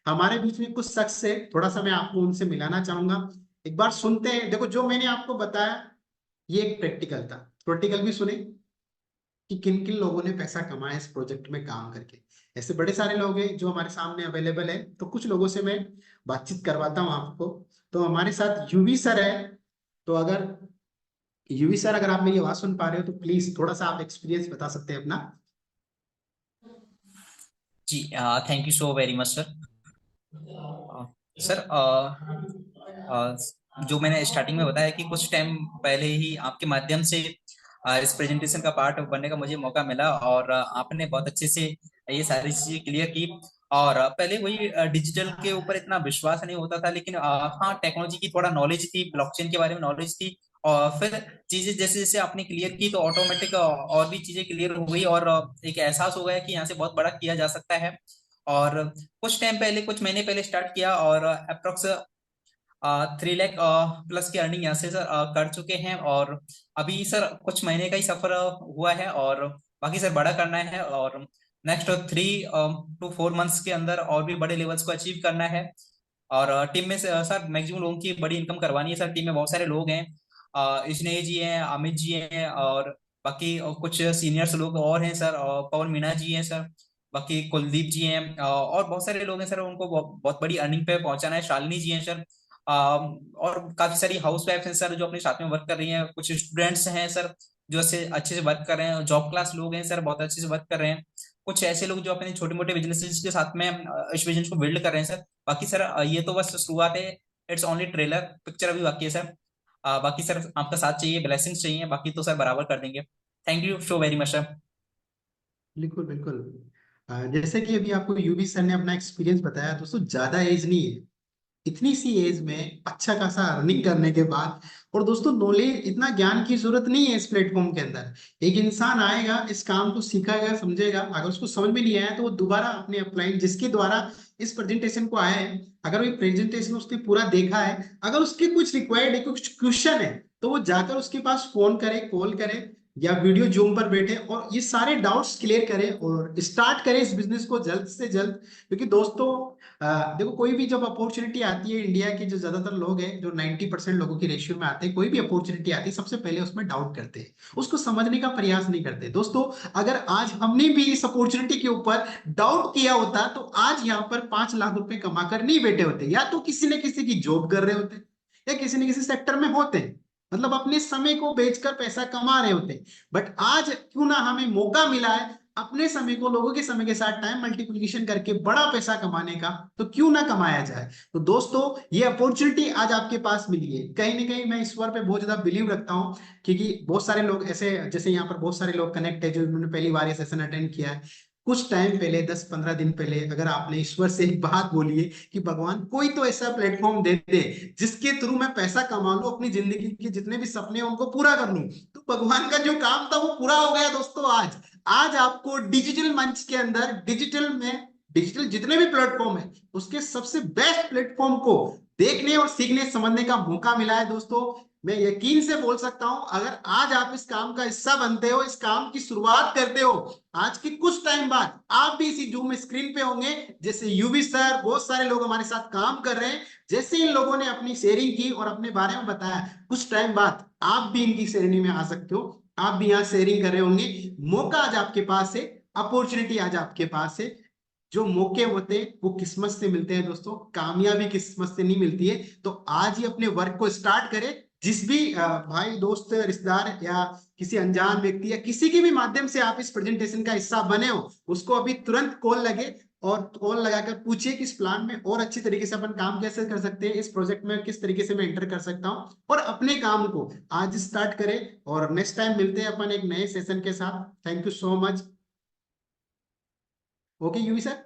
हमारे बीच में कुछ शख्स है, थोड़ा सा मैं आपको उनसे मिलाना चाहूंगा। एक बार सुनते हैं। देखो, जो मैंने आपको बताया ये एक प्रैक्टिकल था। प्रैक्टिकल भी सुने कि किन किन लोगों ने पैसा कमाया इस प्रोजेक्ट में काम करके। ऐसे बड़े सारे लोग हैं जो हमारे सामने अवेलेबल है। तो कुछ लोगों से मैं बातचीत करवाता हूँ आपको। तो हमारे साथ यूवी सर है। तो अगर यूवी सर, अगर आप मेरी आवाज सुन पा रहे हो तो प्लीज थोड़ा सा आप एक्सपीरियंस बता सकते हैं अपना। जी, thank you so very much sir. Sir, जो मैंने स्टार्टिंग में बताया कि कुछ टाइम पहले ही आपके माध्यम से इस प्रेजेंटेशन का पार्ट बनने का मुझे मौका मिला, और आपने बहुत अच्छे से ये सारी चीजें क्लियर की। और पहले वही डिजिटल के ऊपर इतना विश्वास नहीं होता था, लेकिन हाँ, टेक्नोलॉजी की थोड़ा नॉलेज थी, ब्लॉकचेन के बारे में नॉलेज थी। और फिर चीजें जैसे जैसे आपने क्लियर की तो ऑटोमेटिक और भी चीजें क्लियर हो गई, और एक एहसास हो गया कि यहाँ से बहुत बड़ा किया जा सकता है। और कुछ टाइम पहले, कुछ महीने पहले स्टार्ट किया, और अप्रोक्स 3 लाख प्लस की अर्निंग यहाँ से सर कर चुके हैं। और अभी सर कुछ महीने का ही सफर हुआ है, और बाकी सर बड़ा करना है, और नेक्स्ट 3 to 4 मंथ्स के अंदर और भी बड़े लेवल्स को अचीव करना है। और टीम में सर मैक्सिमम लोगों की बड़ी इनकम करवानी है। सर टीम में बहुत सारे लोग हैं, स्नेह जी हैं, अमित जी हैं, और बाकी कुछ सीनियर्स लोग और हैं सर, पवन मीणा जी हैं सर, बाकी कुलदीप जी हैं, और बहुत सारे लोग हैं सर। उनको बहुत बड़ी अर्निंग पे पहुंचाना है। शालिनी जी हैं सर, और काफी सारी हाउस वाइफ हैं सर जो अपने साथ में वर्क कर रही हैं। कुछ स्टूडेंट्स हैं सर जो अच्छे से वर्क कर रहे हैं। जॉब क्लास लोग हैं सर, बहुत अच्छे से वर्क कर रहे हैं। कुछ ऐसे लोग जो अपने छोटे मोटे बिजनेसेस के साथ में इस बिजनेस को बिल्ड कर रहे हैं सर। बाकी सर ये तो बस शुरुआत है, इट्स ओनली ट्रेलर, पिक्चर अभी बाकी है सर। बाकी सर आपका साथ चाहिए, ब्लेसिंग्स चाहिए, बाकी तो सर बराबर कर देंगे। Thank you so very much sir. बिल्कुल बिल्कुल। जैसे कि अभी आपको यूवी सर ने अपना एक्सपीरियंस बताया दोस्तों, ज्यादा एज नहीं है। इतनी सी एज में अच्छा खासा अर्निंग करने के बाद, और दोस्तों नॉलेज, इतना ज्ञान की जरूरत नहीं है इस प्लेटफॉर्म के अंदर। एक इंसान आएगा, इस काम को सीखेगा, समझेगा, अगर उसको समझ में नहीं आया तो वो दोबारा अपने अपलाइन जिसके द्वारा इस प्रेजेंटेशन को आया है, अगर वो प्रेजेंटेशन उसने पूरा देखा है, अगर उसके कुछ रिक्वायर्ड है, कुछ क्वेश्चन है, तो वो जाकर उसके पास फोन करे, कॉल करे, या वीडियो जूम पर बैठे और ये सारे डाउट्स क्लियर करे और स्टार्ट करे इस बिजनेस को जल्द से जल्द। क्योंकि दोस्तों देखो, कोई भी जब अपॉर्चुनिटी आती है, इंडिया के जो ज्यादातर लोग हैं, जो 90% लोगों की रेशियो में आते हैं, कोई भी अपॉर्चुनिटी आती है सबसे पहले उसमें डाउट करते हैं, उसको समझने का प्रयास नहीं करते। दोस्तों, अगर आज हमने भी इस अपॉर्चुनिटी के ऊपर डाउट किया होता तो आज यहाँ पर 5 लाख रुपए कमाकर नहीं बैठे होते। या तो किसी न किसी की जॉब कर रहे होते, या किसी न किसी सेक्टर में होते, मतलब अपने समय को बेचकर पैसा कमा रहे होते। बट आज क्यों ना हमें मौका मिला है अपने समय को लोगों के समय के साथ टाइम मल्टीप्लिकेशन करके बड़ा पैसा कमाने का, तो क्यों ना कमाया जाए। तो दोस्तों, ये अपॉर्चुनिटी आज आपके पास मिली है। कहीं ना कहीं मैं ईश्वर पे बहुत ज्यादा बिलीव रखता हूँ, क्योंकि बहुत सारे लोग ऐसे, जैसे यहाँ पर बहुत सारे लोग कनेक्ट है जो इन्होंने पहली बार ये सेशन अटेंड किया है। कुछ टाइम पहले, 10-15 दिन पहले, अगर आपने ईश्वर से एक बात बोली है कि भगवान कोई तो ऐसा प्लेटफॉर्म दे दे जिसके थ्रू मैं पैसा कमा लूं, अपनी जिंदगी के जितने भी सपने हैं उनको पूरा कर लूं, तो भगवान का जो काम था वो पूरा हो गया दोस्तों। आज आज आपको डिजिटल मंच के अंदर, डिजिटल में, डिजिटल जितने भी प्लेटफॉर्म है उसके सबसे बेस्ट प्लेटफॉर्म को देखने और सीखने समझने का मौका मिला है दोस्तों। मैं यकीन से बोल सकता हूं, अगर आज आप इस काम का हिस्सा बनते हो, इस काम की शुरुआत करते हो, आज के कुछ टाइम बाद आप भी इसी जूम स्क्रीन पे होंगे। जैसे यूवी सर, बहुत सारे लोग हमारे साथ काम कर रहे हैं, जैसे इन लोगों ने अपनी शेयरिंग की और अपने बारे में बताया, कुछ टाइम बाद आप भी इनकी श्रेणी में आ सकते हो। आप भी यहाँ शेयरिंग कर रहे होंगे। मौका आज आपके पास है, अपॉर्चुनिटी आज आपके पास है। जो मौके होते हैं वो किस्मत से मिलते हैं दोस्तों, कामयाबी किस्मत से नहीं मिलती है। तो आज ही अपने वर्क को स्टार्ट करें। जिस भी भाई दोस्त रिश्तेदार या किसी अनजान व्यक्ति या किसी के भी माध्यम से आप इस प्रेजेंटेशन का हिस्सा बने हो, उसको अभी तुरंत कॉल लगे और कॉल लगाकर पूछिए कि इस प्लान में और अच्छी तरीके से अपन काम कैसे कर सकते हैं, इस प्रोजेक्ट में किस तरीके से मैं एंटर कर सकता हूं, और अपने काम को आज स्टार्ट करें। और नेक्स्ट टाइम मिलते हैं अपन एक नए सेशन के साथ। Thank you so much. Okay UV sir.